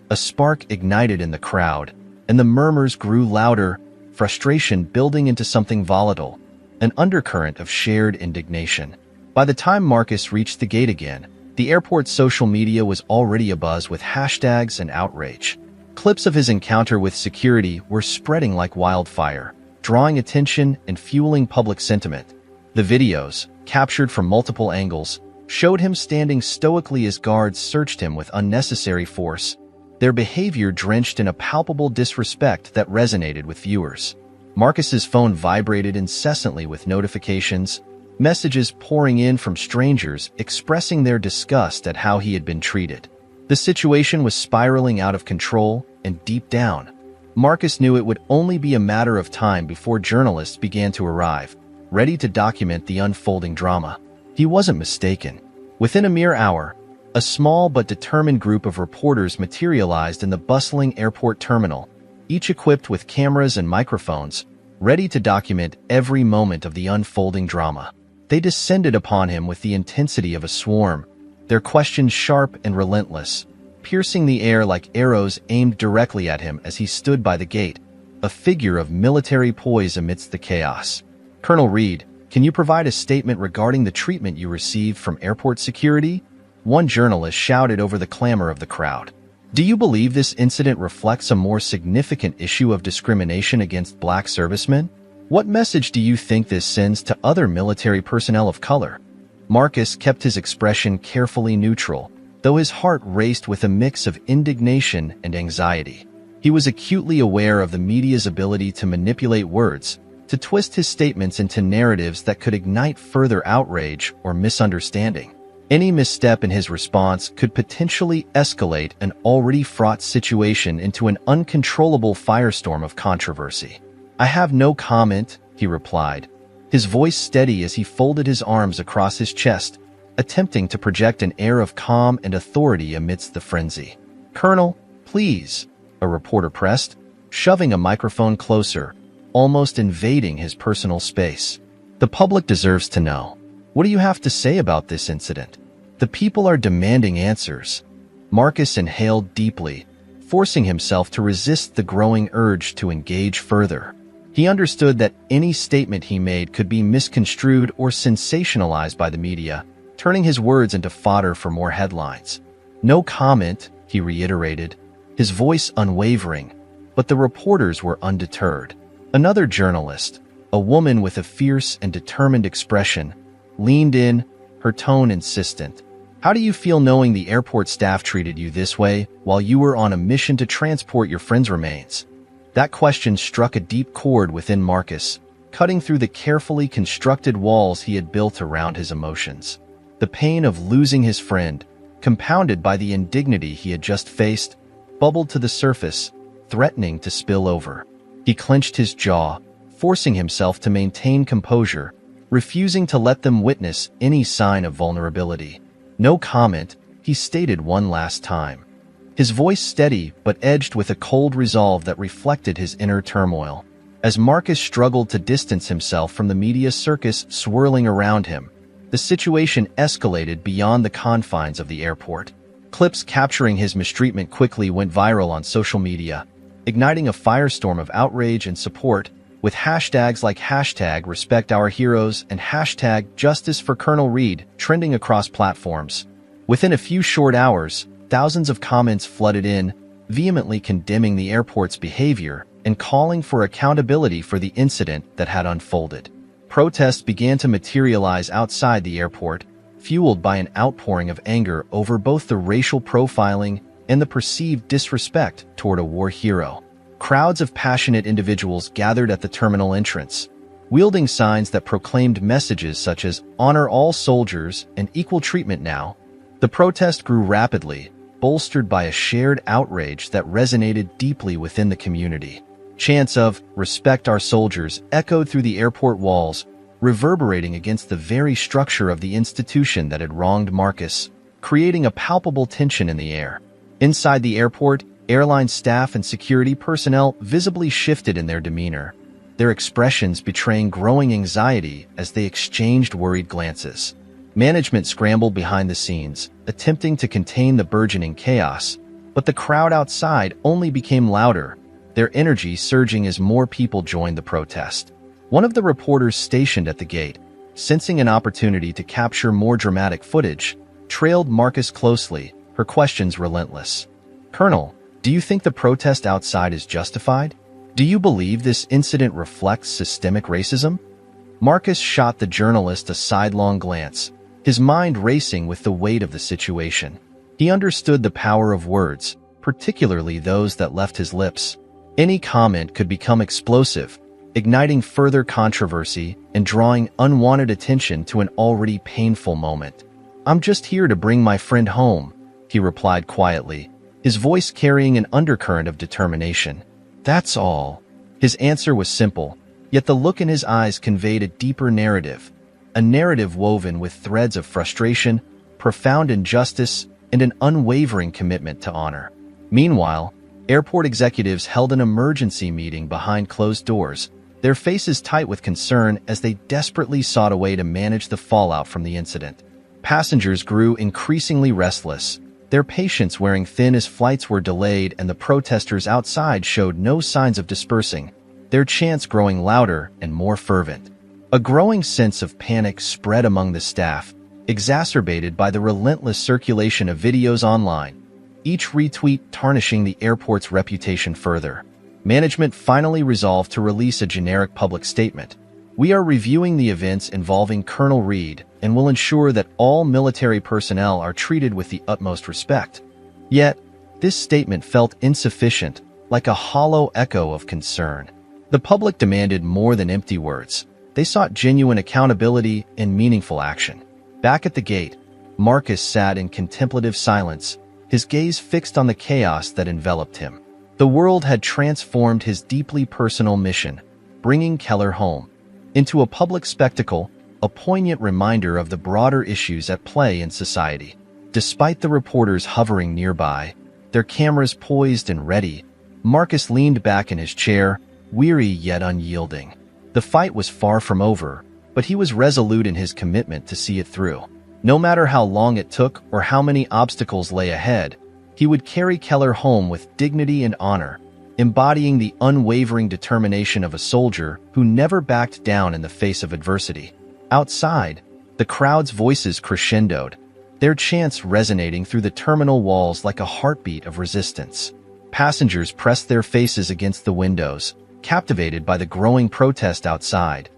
Speaker 1: A spark ignited in the crowd, and the murmurs grew louder, frustration building into something volatile. an undercurrent of shared indignation. By the time Marcus reached the gate again, the airport's social media was already abuzz with hashtags and outrage. Clips of his encounter with security were spreading like wildfire, drawing attention and fueling public sentiment. The videos, captured from multiple angles, showed him standing stoically as guards searched him with unnecessary force, their behavior drenched in a palpable disrespect that resonated with viewers. Marcus's phone vibrated incessantly with notifications, messages pouring in from strangers expressing their disgust at how he had been treated. The situation was spiraling out of control, and deep down, Marcus knew it would only be a matter of time before journalists began to arrive, ready to document the unfolding drama. He wasn't mistaken. Within a mere hour, a small but determined group of reporters materialized in the bustling airport terminal, each equipped with cameras and microphones, ready to document every moment of the unfolding drama. They descended upon him with the intensity of a swarm, their questions sharp and relentless, piercing the air like arrows aimed directly at him as he stood by the gate, a figure of military poise amidst the chaos. "Colonel Reed, can you provide a statement regarding the treatment you received from airport security?" One journalist shouted over the clamor of the crowd. "Do you believe this incident reflects a more significant issue of discrimination against black servicemen? What message do you think this sends to other military personnel of color?" Marcus kept his expression carefully neutral, though his heart raced with a mix of indignation and anxiety. He was acutely aware of the media's ability to manipulate words, to twist his statements into narratives that could ignite further outrage or misunderstanding. Any misstep in his response could potentially escalate an already fraught situation into an uncontrollable firestorm of controversy. "I have no comment," he replied, his voice steady as he folded his arms across his chest, attempting to project an air of calm and authority amidst the frenzy. "Colonel, please," a reporter pressed, shoving a microphone closer, almost invading his personal space. "The public deserves to know. What do you have to say about this incident? The people are demanding answers." Marcus inhaled deeply, forcing himself to resist the growing urge to engage further. He understood that any statement he made could be misconstrued or sensationalized by the media, turning his words into fodder for more headlines. "No comment," he reiterated, his voice unwavering, but the reporters were undeterred. Another journalist, a woman with a fierce and determined expression, leaned in, her tone insistent. "How do you feel knowing the airport staff treated you this way while you were on a mission to transport your friend's remains?" That question struck a deep chord within Marcus, cutting through the carefully constructed walls he had built around his emotions. The pain of losing his friend, compounded by the indignity he had just faced, bubbled to the surface, threatening to spill over. He clenched his jaw, forcing himself to maintain composure, refusing to let them witness any sign of vulnerability. "No comment," he stated one last time, his voice steady but edged with a cold resolve that reflected his inner turmoil. As Marcus struggled to distance himself from the media circus swirling around him, the situation escalated beyond the confines of the airport. Clips capturing his mistreatment quickly went viral on social media, igniting a firestorm of outrage and support, with hashtags like #RespectOurHeroes and #JusticeForColonel Reed trending across platforms. Within a few short hours, thousands of comments flooded in, vehemently condemning the airport's behavior and calling for accountability for the incident that had unfolded. Protests began to materialize outside the airport, fueled by an outpouring of anger over both the racial profiling and the perceived disrespect toward a war hero. Crowds of passionate individuals gathered at the terminal entrance, wielding signs that proclaimed messages such as "Honor all soldiers" and "Equal treatment now." The protest grew rapidly, bolstered by a shared outrage that resonated deeply within the community. Chants of "Respect our soldiers" echoed through the airport walls, reverberating against the very structure of the institution that had wronged Marcus, creating a palpable tension in the air. Inside the airport, airline staff and security personnel visibly shifted in their demeanor, their expressions betraying growing anxiety as they exchanged worried glances. Management scrambled behind the scenes, attempting to contain the burgeoning chaos, but the crowd outside only became louder, their energy surging as more people joined the protest. One of the reporters stationed at the gate, sensing an opportunity to capture more dramatic footage, trailed Marcus closely, her questions relentless. "Colonel, do you think the protest outside is justified? Do you believe this incident reflects systemic racism?" Marcus shot the journalist a sidelong glance, his mind racing with the weight of the situation. He understood the power of words, particularly those that left his lips. Any comment could become explosive, igniting further controversy and drawing unwanted attention to an already painful moment. "I'm just here to bring my friend home," he replied quietly, his voice carrying an undercurrent of determination. "That's all." His answer was simple, yet the look in his eyes conveyed a deeper narrative, a narrative woven with threads of frustration, profound injustice, and an unwavering commitment to honor. Meanwhile, airport executives held an emergency meeting behind closed doors, their faces tight with concern as they desperately sought a way to manage the fallout from the incident. Passengers grew increasingly restless, their patience wearing thin as flights were delayed and the protesters outside showed no signs of dispersing, their chants growing louder and more fervent. A growing sense of panic spread among the staff, exacerbated by the relentless circulation of videos online, each retweet tarnishing the airport's reputation further. Management finally resolved to release a generic public statement. "We are reviewing the events involving Colonel Reed and will ensure that all military personnel are treated with the utmost respect." Yet, this statement felt insufficient, like a hollow echo of concern. The public demanded more than empty words. They sought genuine accountability and meaningful action. Back at the gate, Marcus sat in contemplative silence, his gaze fixed on the chaos that enveloped him. The world had transformed his deeply personal mission, bringing Keller home, into a public spectacle, a poignant reminder of the broader issues at play in society. Despite the reporters hovering nearby, their cameras poised and ready, Marcus leaned back in his chair, weary yet unyielding. The fight was far from over, but he was resolute in his commitment to see it through. No matter how long it took or how many obstacles lay ahead, he would carry Keller home with dignity and honor, embodying the unwavering determination of a soldier who never backed down in the face of adversity. Outside, the crowd's voices crescendoed, their chants resonating through the terminal walls like a heartbeat of resistance. Passengers pressed their faces against the windows, captivated by the growing protest outside,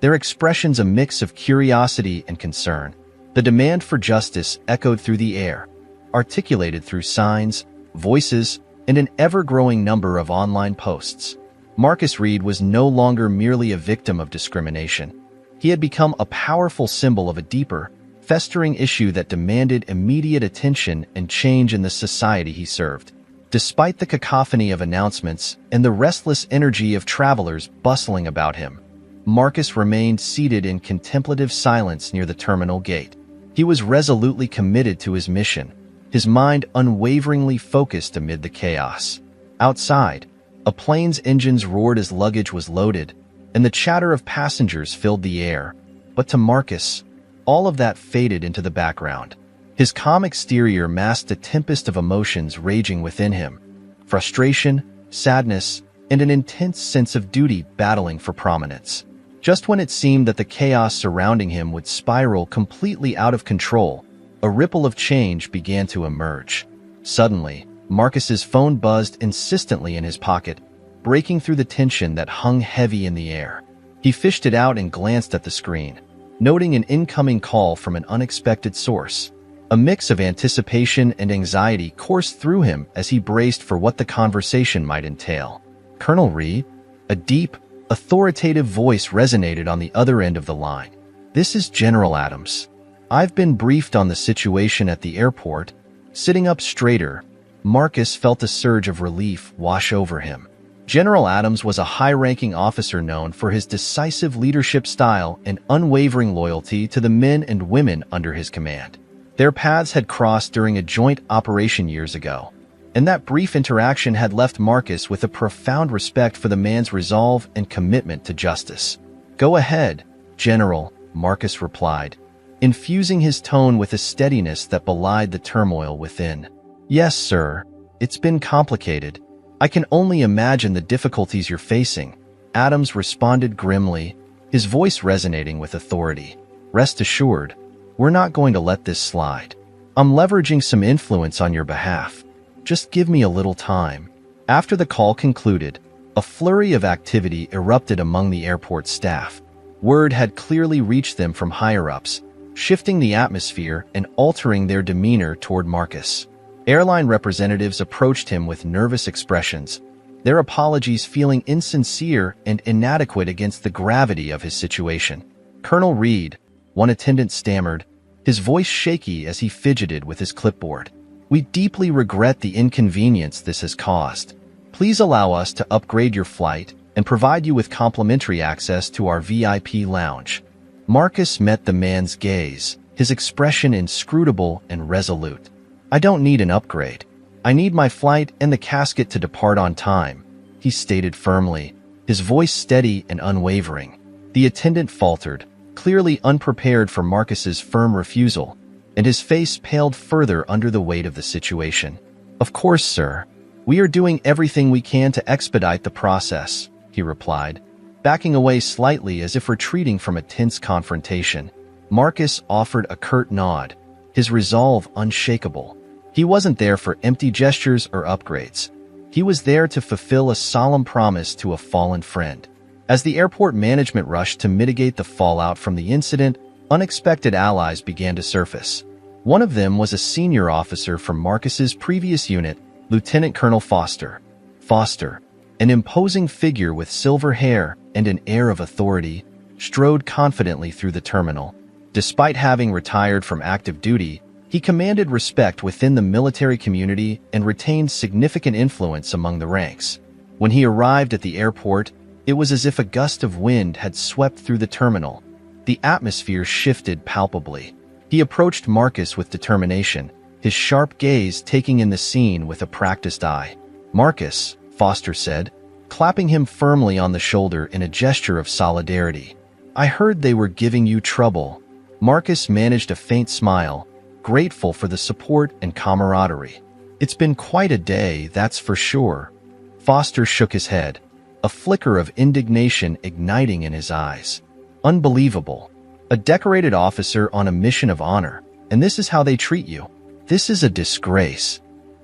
Speaker 1: their expressions a mix of curiosity and concern. The demand for justice echoed through the air, articulated through signs, voices, and an ever-growing number of online posts. Marcus Reed was no longer merely a victim of discrimination. He had become a powerful symbol of a deeper, festering issue that demanded immediate attention and change in the society he served. Despite the cacophony of announcements and the restless energy of travelers bustling about him, Marcus remained seated in contemplative silence near the terminal gate. He was resolutely committed to his mission, his mind unwaveringly focused amid the chaos. Outside, a plane's engines roared as luggage was loaded, and the chatter of passengers filled the air. But to Marcus, all of that faded into the background. His calm exterior masked a tempest of emotions raging within him, frustration, sadness, and an intense sense of duty battling for prominence. Just when it seemed that the chaos surrounding him would spiral completely out of control, a ripple of change began to emerge. Suddenly, Marcus's phone buzzed insistently in his pocket, breaking through the tension that hung heavy in the air. He fished it out and glanced at the screen, noting an incoming call from an unexpected source. A mix of anticipation and anxiety coursed through him as he braced for what the conversation might entail. "Colonel Reed?" A deep, authoritative voice resonated on the other end of the line. "This is General Adams. I've been briefed on the situation at the airport." Sitting up straighter, Marcus felt a surge of relief wash over him. General Adams was a high-ranking officer known for his decisive leadership style and unwavering loyalty to the men and women under his command. Their paths had crossed during a joint operation years ago, and that brief interaction had left Marcus with a profound respect for the man's resolve and commitment to justice. "Go ahead, General," Marcus replied, infusing his tone with a steadiness that belied the turmoil within. "Yes, sir. It's been complicated. I can only imagine the difficulties you're facing," Adams responded grimly, his voice resonating with authority. "Rest assured, we're not going to let this slide. I'm leveraging some influence on your behalf. Just give me a little time." After the call concluded, a flurry of activity erupted among the airport staff. Word had clearly reached them from higher-ups, shifting the atmosphere and altering their demeanor toward Marcus. Airline representatives approached him with nervous expressions, their apologies feeling insincere and inadequate against the gravity of his situation. "Colonel Reed," one attendant stammered, his voice shaky as he fidgeted with his clipboard. "We deeply regret the inconvenience this has caused. Please allow us to upgrade your flight and provide you with complimentary access to our VIP lounge." Marcus met the man's gaze, his expression inscrutable and resolute. "I don't need an upgrade. I need my flight and the casket to depart on time," he stated firmly, his voice steady and unwavering. The attendant faltered, clearly unprepared for Marcus's firm refusal, and his face paled further under the weight of the situation. "Of course, sir. We are doing everything we can to expedite the process," he replied, backing away slightly as if retreating from a tense confrontation. Marcus offered a curt nod, his resolve unshakable. He wasn't there for empty gestures or upgrades. He was there to fulfill a solemn promise to a fallen friend. As the airport management rushed to mitigate the fallout from the incident, unexpected allies began to surface. One of them was a senior officer from Marcus's previous unit, Lieutenant Colonel Foster. Foster, an imposing figure with silver hair and an air of authority, strode confidently through the terminal. Despite having retired from active duty, he commanded respect within the military community and retained significant influence among the ranks. When he arrived at the airport, it was as if a gust of wind had swept through the terminal. The atmosphere shifted palpably. He approached Marcus with determination, his sharp gaze taking in the scene with a practiced eye. "Marcus," Foster said, clapping him firmly on the shoulder in a gesture of solidarity. "I heard they were giving you trouble." Marcus managed a faint smile, grateful for the support and camaraderie. "It's been quite a day, that's for sure." Foster shook his head, a flicker of indignation igniting in his eyes. "Unbelievable. A decorated officer on a mission of honor, and this is how they treat you. This is a disgrace."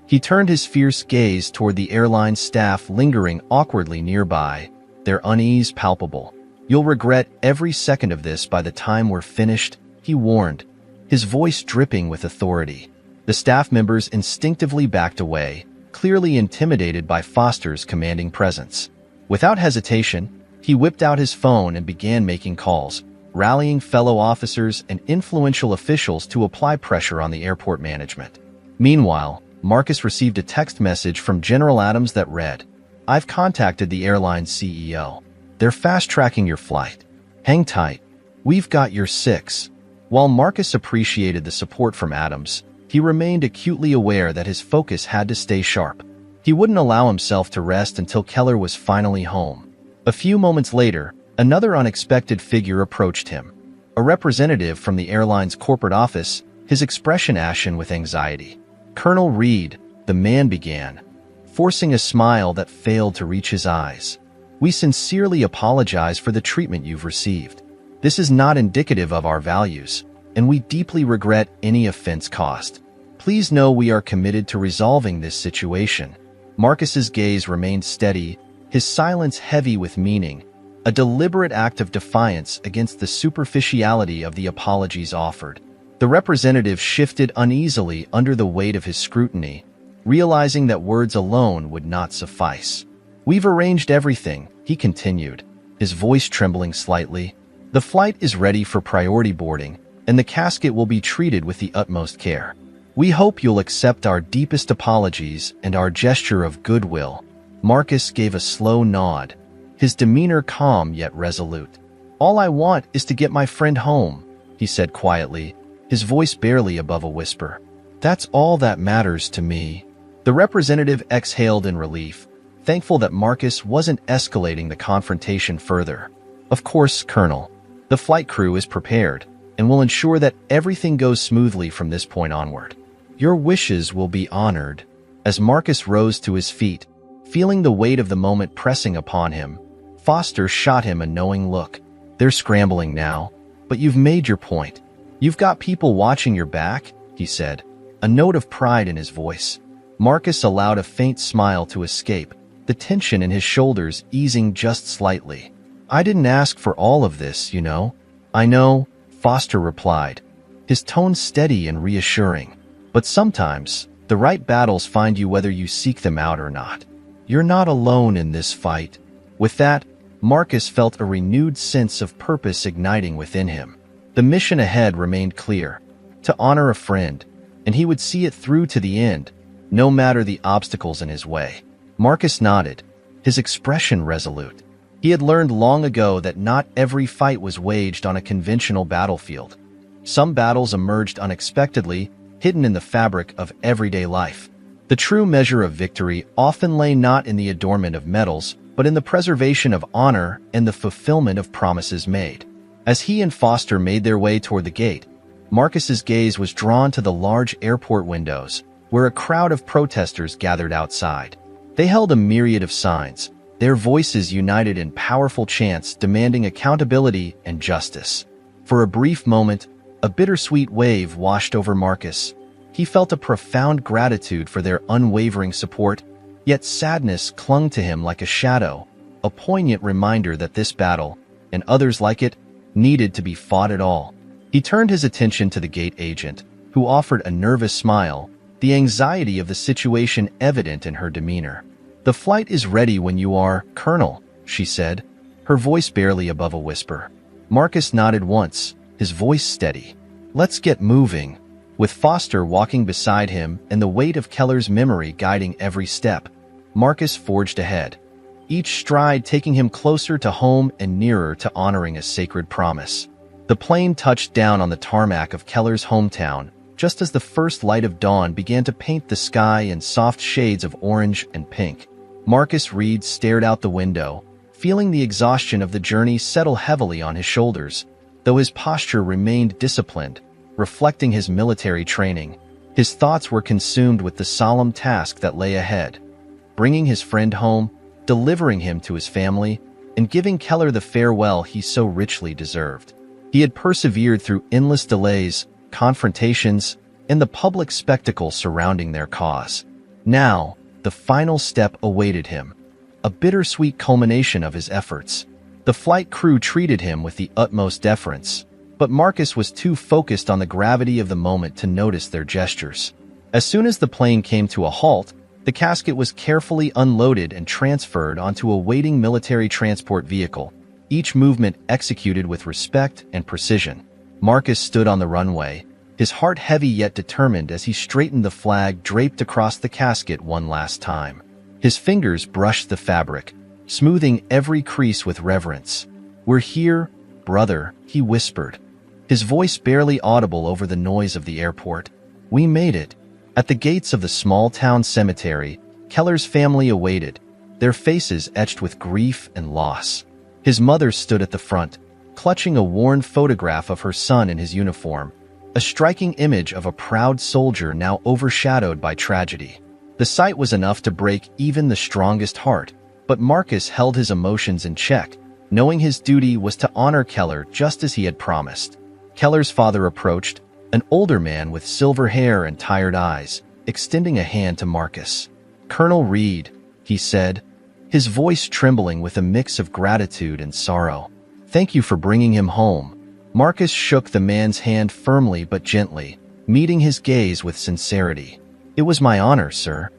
Speaker 1: He turned his fierce gaze toward the airline staff lingering awkwardly nearby, their unease palpable. "You'll regret every second of this by the time we're finished," he warned, his voice dripping with authority. The staff members instinctively backed away, clearly intimidated by Foster's commanding presence. Without hesitation, he whipped out his phone and began making calls, rallying fellow officers and influential officials to apply pressure on the airport management. Meanwhile, Marcus received a text message from General Adams that read, "I've contacted the airline's CEO. They're fast-tracking your flight. Hang tight. We've got your six." While Marcus appreciated the support from Adams, he remained acutely aware that his focus had to stay sharp. He wouldn't allow himself to rest until Keller was finally home. A few moments later, another unexpected figure approached him. A representative from the airline's corporate office, his expression ashen with anxiety. "Colonel Reed," the man began, forcing a smile that failed to reach his eyes. "We sincerely apologize for the treatment you've received. This is not indicative of our values, and we deeply regret any offense caused. Please know we are committed to resolving this situation." Marcus's gaze remained steady, his silence heavy with meaning, a deliberate act of defiance against the superficiality of the apologies offered. The representative shifted uneasily under the weight of his scrutiny, realizing that words alone would not suffice. "We've arranged everything," he continued, his voice trembling slightly. "The flight is ready for priority boarding, and the casket will be treated with the utmost care. We hope you'll accept our deepest apologies and our gesture of goodwill." Marcus gave a slow nod, his demeanor calm yet resolute. "All I want is to get my friend home," he said quietly, his voice barely above a whisper. "That's all that matters to me." The representative exhaled in relief, thankful that Marcus wasn't escalating the confrontation further. "Of course, Colonel. The flight crew is prepared, and will ensure that everything goes smoothly from this point onward. Your wishes will be honored." As Marcus rose to his feet, feeling the weight of the moment pressing upon him, Foster shot him a knowing look. They're scrambling now, but you've made your point. You've got people watching your back, he said, a note of pride in his voice. Marcus allowed a faint smile to escape, the tension in his shoulders easing just slightly. I didn't ask for all of this, you know. I know, Foster replied, his tone steady and reassuring. But sometimes, the right battles find you whether you seek them out or not. You're not alone in this fight. With that, Marcus felt a renewed sense of purpose igniting within him. The mission ahead remained clear, to honor a friend, and he would see it through to the end, no matter the obstacles in his way. Marcus nodded, his expression resolute. He had learned long ago that not every fight was waged on a conventional battlefield. Some battles emerged unexpectedly, hidden in the fabric of everyday life. The true measure of victory often lay not in the adornment of medals, but in the preservation of honor and the fulfillment of promises made. As he and Foster made their way toward the gate, Marcus's gaze was drawn to the large airport windows, where a crowd of protesters gathered outside. They held a myriad of signs, their voices united in powerful chants demanding accountability and justice. For a brief moment, a bittersweet wave washed over Marcus. He felt a profound gratitude for their unwavering support, yet sadness clung to him like a shadow, a poignant reminder that this battle, and others like it, needed to be fought at all. He turned his attention to the gate agent, who offered a nervous smile, the anxiety of the situation evident in her demeanor. "The flight is ready when you are, Colonel," she said, her voice barely above a whisper. Marcus nodded once, his voice steady. "Let's get moving." With Foster walking beside him and the weight of Keller's memory guiding every step, Marcus forged ahead, each stride taking him closer to home and nearer to honoring a sacred promise. The plane touched down on the tarmac of Keller's hometown, just as the first light of dawn began to paint the sky in soft shades of orange and pink. Marcus Reed stared out the window, feeling the exhaustion of the journey settle heavily on his shoulders, though his posture remained disciplined, reflecting his military training. His thoughts were consumed with the solemn task that lay ahead, bringing his friend home, delivering him to his family, and giving Keller the farewell he so richly deserved. He had persevered through endless delays, confrontations, and the public spectacle surrounding their cause. Now, the final step awaited him, a bittersweet culmination of his efforts. The flight crew treated him with the utmost deference, but Marcus was too focused on the gravity of the moment to notice their gestures. As soon as the plane came to a halt, the casket was carefully unloaded and transferred onto a waiting military transport vehicle, each movement executed with respect and precision. Marcus stood on the runway, his heart heavy yet determined as he straightened the flag draped across the casket one last time. His fingers brushed the fabric, smoothing every crease with reverence. "We're here, brother," he whispered, his voice barely audible over the noise of the airport. "We made it." At the gates of the small-town cemetery, Keller's family awaited, their faces etched with grief and loss. His mother stood at the front, clutching a worn photograph of her son in his uniform, a striking image of a proud soldier now overshadowed by tragedy. The sight was enough to break even the strongest heart, but Marcus held his emotions in check, knowing his duty was to honor Keller just as he had promised. Keller's father approached, an older man with silver hair and tired eyes, extending a hand to Marcus. "Colonel Reed," he said, his voice trembling with a mix of gratitude and sorrow. "Thank you for bringing him home." Marcus shook the man's hand firmly but gently, meeting his gaze with sincerity. "It was my honor, sir.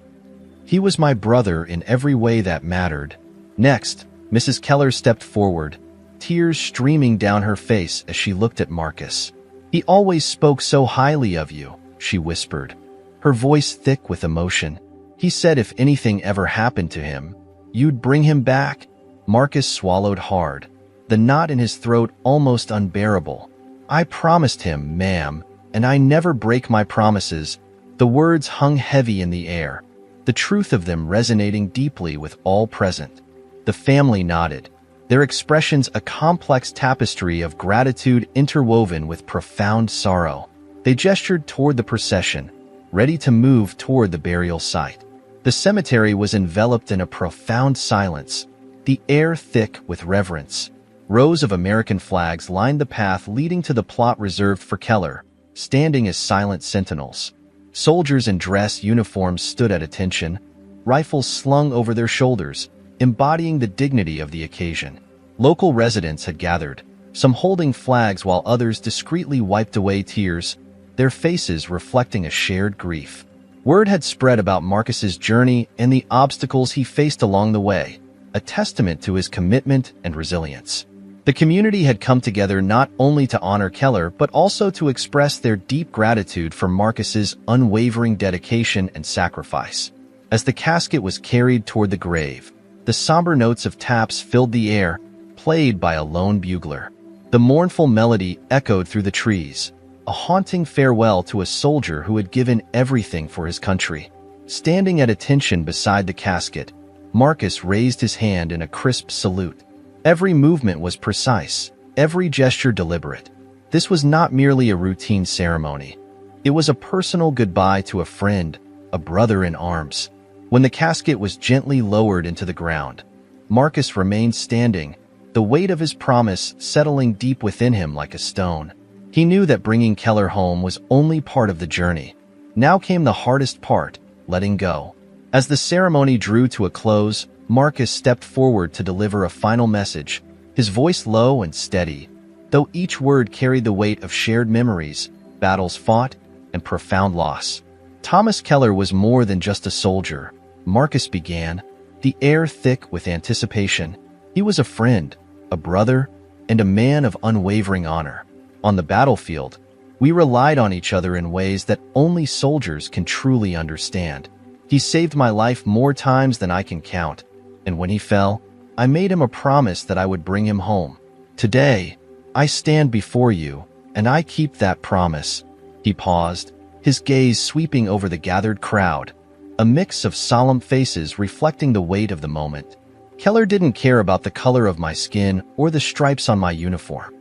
Speaker 1: He was my brother in every way that mattered." Next, Mrs. Keller stepped forward, tears streaming down her face as she looked at Marcus. "He always spoke so highly of you," she whispered, her voice thick with emotion. "He said if anything ever happened to him, you'd bring him back." Marcus swallowed hard, the knot in his throat almost unbearable. "I promised him, ma'am, and I never break my promises." The words hung heavy in the air, the truth of them resonating deeply with all present. The family nodded, their expressions a complex tapestry of gratitude interwoven with profound sorrow. They gestured toward the procession, ready to move toward the burial site. The cemetery was enveloped in a profound silence, the air thick with reverence. Rows of American flags lined the path leading to the plot reserved for Keller, standing as silent sentinels. Soldiers in dress uniforms stood at attention, rifles slung over their shoulders, embodying the dignity of the occasion. Local residents had gathered, some holding flags while others discreetly wiped away tears, their faces reflecting a shared grief. Word had spread about Marcus's journey and the obstacles he faced along the way, a testament to his commitment and resilience. The community had come together not only to honor Keller but also to express their deep gratitude for Marcus's unwavering dedication and sacrifice. As the casket was carried toward the grave, the somber notes of taps filled the air, played by a lone bugler. The mournful melody echoed through the trees, a haunting farewell to a soldier who had given everything for his country. Standing at attention beside the casket, Marcus raised his hand in a crisp salute. Every movement was precise, every gesture deliberate. This was not merely a routine ceremony. It was a personal goodbye to a friend, a brother in arms. When the casket was gently lowered into the ground, Marcus remained standing, the weight of his promise settling deep within him like a stone. He knew that bringing Keller home was only part of the journey. Now came the hardest part, letting go. As the ceremony drew to a close, Marcus stepped forward to deliver a final message, his voice low and steady, though each word carried the weight of shared memories, battles fought, and profound loss. Thomas Keller was more than just a soldier, Marcus began, the air thick with anticipation. He was a friend, a brother, and a man of unwavering honor. On the battlefield, we relied on each other in ways that only soldiers can truly understand. He saved my life more times than I can count, and when he fell, I made him a promise that I would bring him home. Today, I stand before you, and I keep that promise. He paused, his gaze sweeping over the gathered crowd, a mix of solemn faces reflecting the weight of the moment. Keller didn't care about the color of my skin or the stripes on my uniform.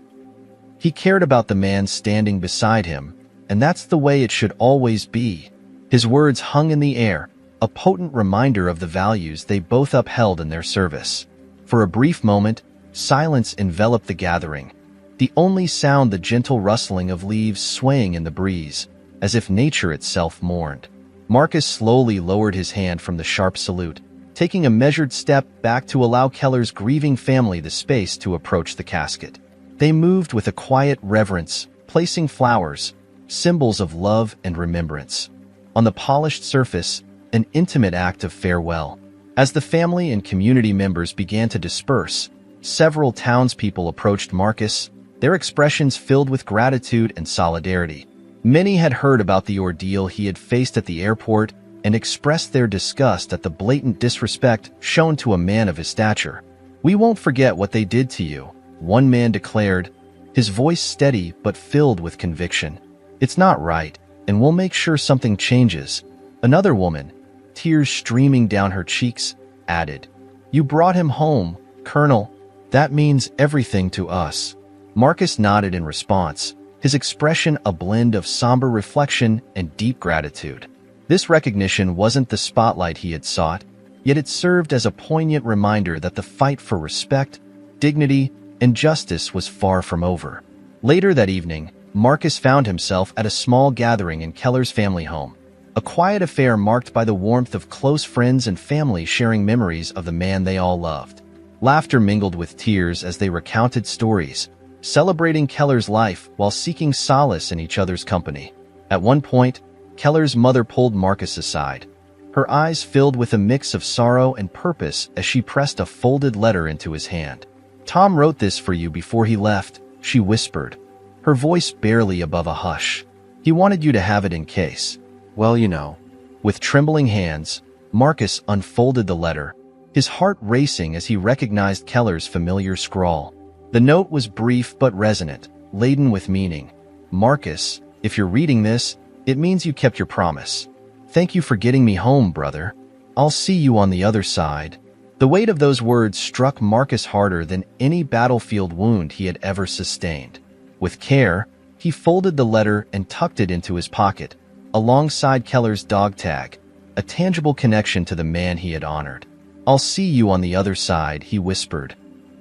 Speaker 1: He cared about the man standing beside him, and that's the way it should always be. His words hung in the air, a potent reminder of the values they both upheld in their service. For a brief moment, silence enveloped the gathering, the only sound the gentle rustling of leaves swaying in the breeze, as if nature itself mourned. Marcus slowly lowered his hand from the sharp salute, taking a measured step back to allow Keller's grieving family the space to approach the casket. They moved with a quiet reverence, placing flowers, symbols of love and remembrance, on the polished surface, an intimate act of farewell. As the family and community members began to disperse, several townspeople approached Marcus, their expressions filled with gratitude and solidarity. Many had heard about the ordeal he had faced at the airport and expressed their disgust at the blatant disrespect shown to a man of his stature. "We won't forget what they did to you," one man declared, his voice steady but filled with conviction. "It's not right, and we'll make sure something changes." Another woman, tears streaming down her cheeks, added, "You brought him home, Colonel. That means everything to us." Marcus nodded in response, his expression a blend of somber reflection and deep gratitude. This recognition wasn't the spotlight he had sought, yet it served as a poignant reminder that the fight for respect, dignity, and justice was far from over. Later that evening, Marcus found himself at a small gathering in Keller's family home. A quiet affair marked by the warmth of close friends and family sharing memories of the man they all loved. Laughter mingled with tears as they recounted stories, celebrating Keller's life while seeking solace in each other's company. At one point, Keller's mother pulled Marcus aside, her eyes filled with a mix of sorrow and purpose as she pressed a folded letter into his hand. "Tom wrote this for you before he left," she whispered, her voice barely above a hush. "He wanted you to have it in case. Well, you know." With trembling hands, Marcus unfolded the letter, his heart racing as he recognized Keller's familiar scrawl. The note was brief but resonant, laden with meaning. "Marcus, if you're reading this, it means you kept your promise. Thank you for getting me home, brother. I'll see you on the other side." The weight of those words struck Marcus harder than any battlefield wound he had ever sustained. With care, he folded the letter and tucked it into his pocket, alongside Keller's dog tag, a tangible connection to the man he had honored. "I'll see you on the other side," he whispered,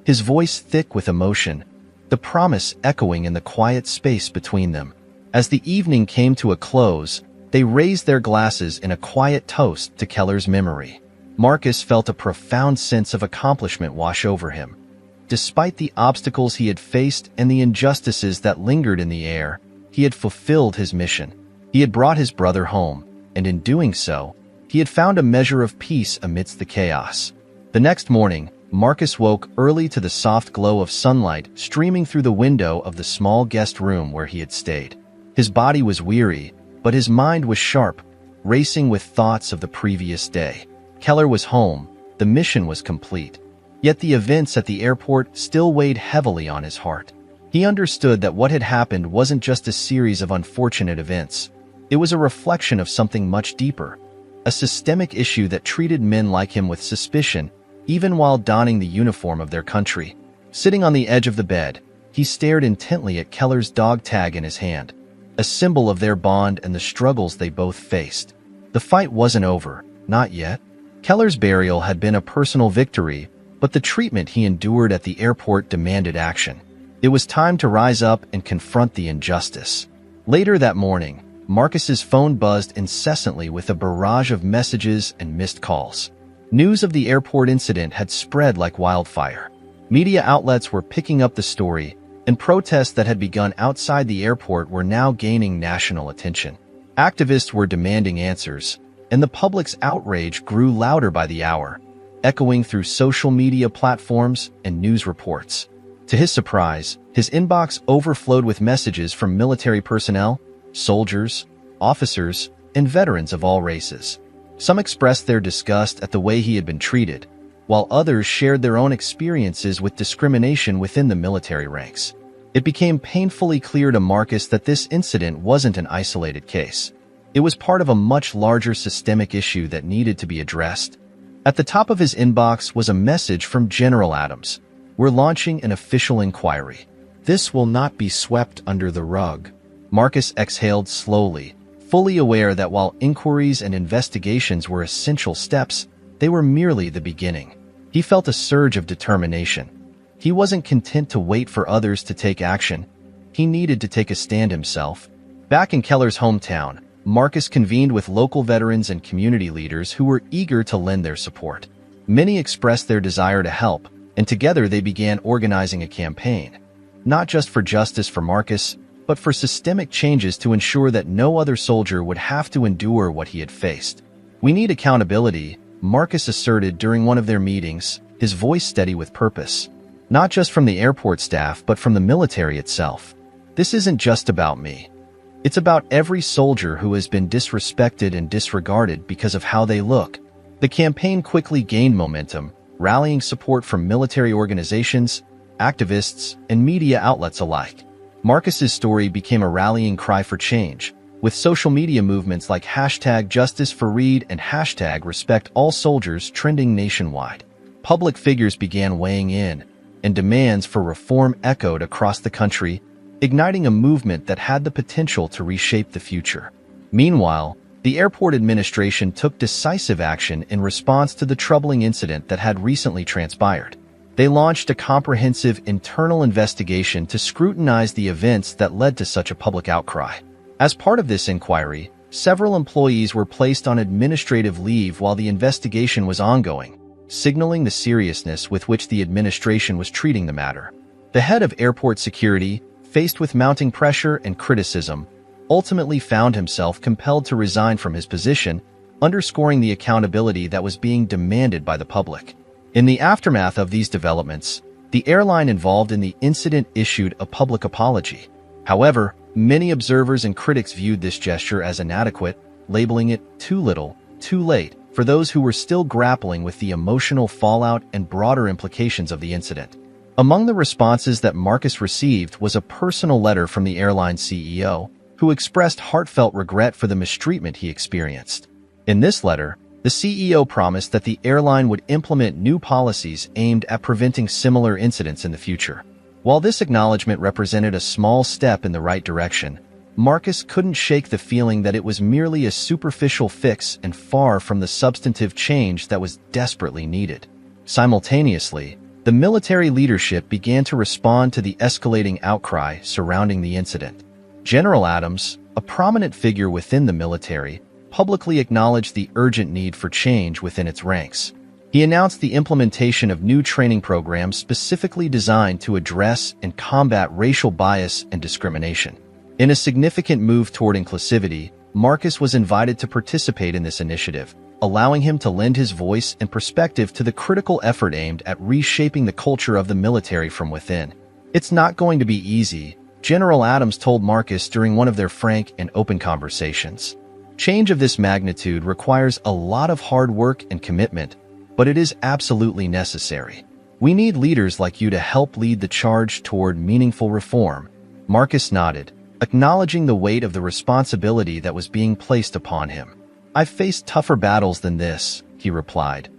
Speaker 1: his voice thick with emotion, the promise echoing in the quiet space between them. As the evening came to a close, they raised their glasses in a quiet toast to Keller's memory. Marcus felt a profound sense of accomplishment wash over him. Despite the obstacles he had faced and the injustices that lingered in the air, he had fulfilled his mission. He had brought his brother home, and in doing so, he had found a measure of peace amidst the chaos. The next morning, Marcus woke early to the soft glow of sunlight streaming through the window of the small guest room where he had stayed. His body was weary, but his mind was sharp, racing with thoughts of the previous day. Keller was home, the mission was complete. Yet the events at the airport still weighed heavily on his heart. He understood that what had happened wasn't just a series of unfortunate events. It was a reflection of something much deeper, a systemic issue that treated men like him with suspicion, even while donning the uniform of their country. Sitting on the edge of the bed, he stared intently at Keller's dog tag in his hand, a symbol of their bond and the struggles they both faced. The fight wasn't over, not yet. Keller's burial had been a personal victory, but the treatment he endured at the airport demanded action. It was time to rise up and confront the injustice. Later that morning, Marcus's phone buzzed incessantly with a barrage of messages and missed calls. News of the airport incident had spread like wildfire. Media outlets were picking up the story, and protests that had begun outside the airport were now gaining national attention. Activists were demanding answers, and the public's outrage grew louder by the hour, echoing through social media platforms and news reports. To his surprise, his inbox overflowed with messages from military personnel, soldiers, officers, and veterans of all races. Some expressed their disgust at the way he had been treated, while others shared their own experiences with discrimination within the military ranks. It became painfully clear to Marcus that this incident wasn't an isolated case. It was part of a much larger systemic issue that needed to be addressed. At the top of his inbox was a message from General Adams. "We're launching an official inquiry. This will not be swept under the rug." Marcus exhaled slowly, fully aware that while inquiries and investigations were essential steps, they were merely the beginning. He felt a surge of determination. He wasn't content to wait for others to take action. He needed to take a stand himself. Back in Keller's hometown, Marcus convened with local veterans and community leaders who were eager to lend their support. Many expressed their desire to help, and together they began organizing a campaign, not just for justice for Marcus, but for systemic changes to ensure that no other soldier would have to endure what he had faced. "We need accountability," Marcus asserted during one of their meetings, his voice steady with purpose. "Not just from the airport staff, but from the military itself. This isn't just about me. It's about every soldier who has been disrespected and disregarded because of how they look." The campaign quickly gained momentum, rallying support from military organizations, activists, and media outlets alike. Marcus's story became a rallying cry for change, with social media movements like #JusticeForReed and #RespectAllSoldiers trending nationwide. Public figures began weighing in, and demands for reform echoed across the country, igniting a movement that had the potential to reshape the future. Meanwhile, the airport administration took decisive action in response to the troubling incident that had recently transpired. They launched a comprehensive internal investigation to scrutinize the events that led to such a public outcry. As part of this inquiry, several employees were placed on administrative leave while the investigation was ongoing, signaling the seriousness with which the administration was treating the matter. The head of airport security, faced with mounting pressure and criticism, ultimately found himself compelled to resign from his position, underscoring the accountability that was being demanded by the public. In the aftermath of these developments, the airline involved in the incident issued a public apology. However, many observers and critics viewed this gesture as inadequate, labeling it too little, too late, for those who were still grappling with the emotional fallout and broader implications of the incident. Among the responses that Marcus received was a personal letter from the airline CEO, who expressed heartfelt regret for the mistreatment he experienced. In this letter, the CEO promised that the airline would implement new policies aimed at preventing similar incidents in the future. While this acknowledgement represented a small step in the right direction, Marcus couldn't shake the feeling that it was merely a superficial fix and far from the substantive change that was desperately needed. Simultaneously, The military leadership began to respond to the escalating outcry surrounding the incident. General Adams, a prominent figure within the military, publicly acknowledged the urgent need for change within its ranks. He announced the implementation of new training programs specifically designed to address and combat racial bias and discrimination. In a significant move toward inclusivity, Marcus was invited to participate in this initiative, allowing him to lend his voice and perspective to the critical effort aimed at reshaping the culture of the military from within. "It's not going to be easy," General Adams told Marcus during one of their frank and open conversations. "Change of this magnitude requires a lot of hard work and commitment, but it is absolutely necessary. We need leaders like you to help lead the charge toward meaningful reform." Marcus nodded, acknowledging the weight of the responsibility that was being placed upon him. "I've faced tougher battles than this," he replied,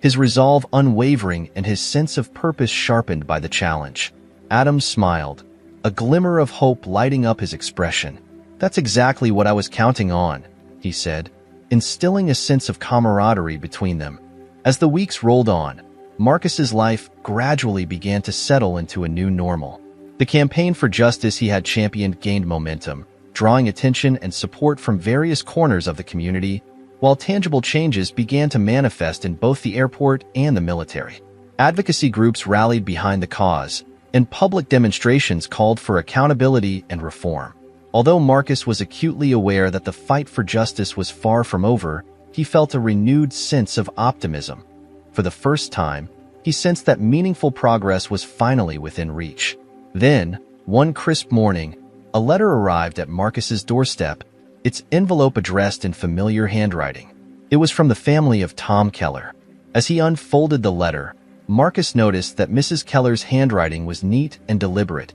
Speaker 1: his resolve unwavering and his sense of purpose sharpened by the challenge. Adams smiled, a glimmer of hope lighting up his expression. "That's exactly what I was counting on," he said, instilling a sense of camaraderie between them. As the weeks rolled on, Marcus's life gradually began to settle into a new normal. The campaign for justice he had championed gained momentum, drawing attention and support from various corners of the community, while tangible changes began to manifest in both the airport and the military. Advocacy groups rallied behind the cause, and public demonstrations called for accountability and reform. Although Marcus was acutely aware that the fight for justice was far from over, he felt a renewed sense of optimism. For the first time, he sensed that meaningful progress was finally within reach. Then, one crisp morning, a letter arrived at Marcus's doorstep, its envelope addressed in familiar handwriting. It was from the family of Tom Keller. As he unfolded the letter, Marcus noticed that Mrs. Keller's handwriting was neat and deliberate,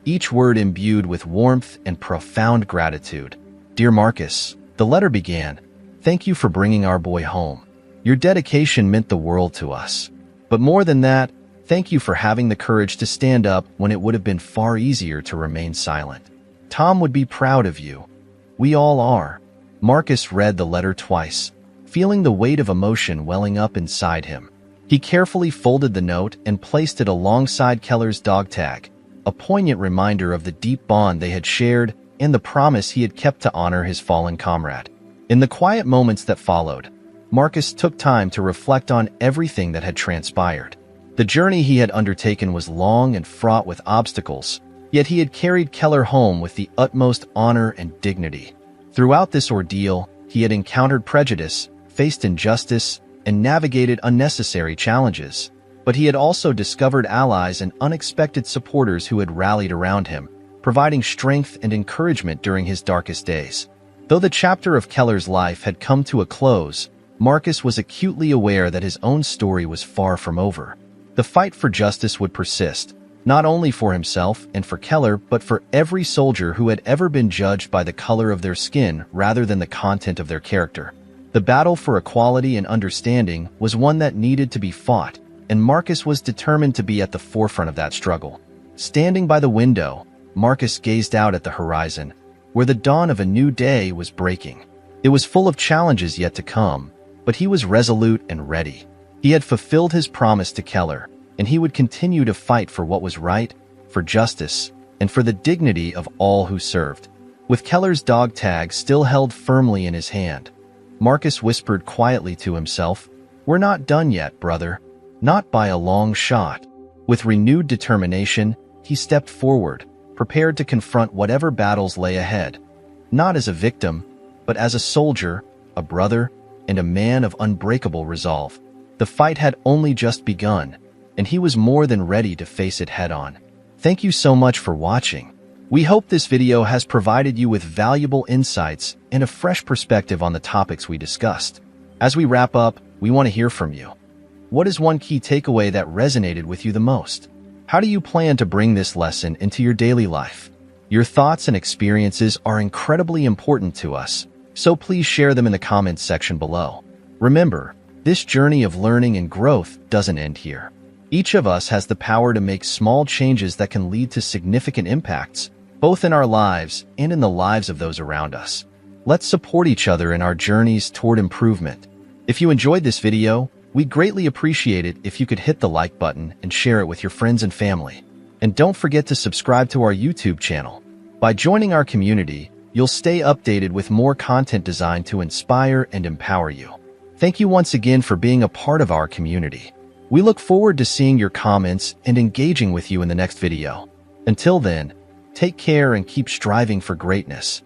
Speaker 1: each word imbued with warmth and profound gratitude. "Dear Marcus," the letter began, "thank you for bringing our boy home. Your dedication meant the world to us. But more than that, thank you for having the courage to stand up when it would have been far easier to remain silent. Tom would be proud of you. We all are." Marcus read the letter twice, feeling the weight of emotion welling up inside him. He carefully folded the note and placed it alongside Keller's dog tag, a poignant reminder of the deep bond they had shared and the promise he had kept to honor his fallen comrade. In the quiet moments that followed, Marcus took time to reflect on everything that had transpired. The journey he had undertaken was long and fraught with obstacles, yet he had carried Keller home with the utmost honor and dignity. Throughout this ordeal, he had encountered prejudice, faced injustice, and navigated unnecessary challenges. But he had also discovered allies and unexpected supporters who had rallied around him, providing strength and encouragement during his darkest days. Though the chapter of Keller's life had come to a close, Marcus was acutely aware that his own story was far from over. The fight for justice would persist, not only for himself and for Keller, but for every soldier who had ever been judged by the color of their skin rather than the content of their character. The battle for equality and understanding was one that needed to be fought, and Marcus was determined to be at the forefront of that struggle. Standing by the window, Marcus gazed out at the horizon, where the dawn of a new day was breaking. It was full of challenges yet to come, but he was resolute and ready. He had fulfilled his promise to Keller, and he would continue to fight for what was right, for justice, and for the dignity of all who served. With Keller's dog tag still held firmly in his hand, Marcus whispered quietly to himself, "We're not done yet, brother. Not by a long shot." With renewed determination, he stepped forward, prepared to confront whatever battles lay ahead, not as a victim, but as a soldier, a brother, and a man of unbreakable resolve. The fight had only just begun, and he was more than ready to face it head-on. Thank you so much for watching. We hope this video has provided you with valuable insights and a fresh perspective on the topics we discussed. As we wrap up, we want to hear from you. What is one key takeaway that resonated with you the most? How do you plan to bring this lesson into your daily life? Your thoughts and experiences are incredibly important to us, so please share them in the comments section below. Remember, this journey of learning and growth doesn't end here. Each of us has the power to make small changes that can lead to significant impacts, both in our lives and in the lives of those around us. Let's support each other in our journeys toward improvement. If you enjoyed this video, We'd greatly appreciate it if you could hit the like button and share it with your friends and family. And don't forget to subscribe to our YouTube channel. By joining our community, you'll stay updated with more content designed to inspire and empower you. Thank you once again for being a part of our community. We look forward to seeing your comments and engaging with you in the next video. Until then, take care and keep striving for greatness.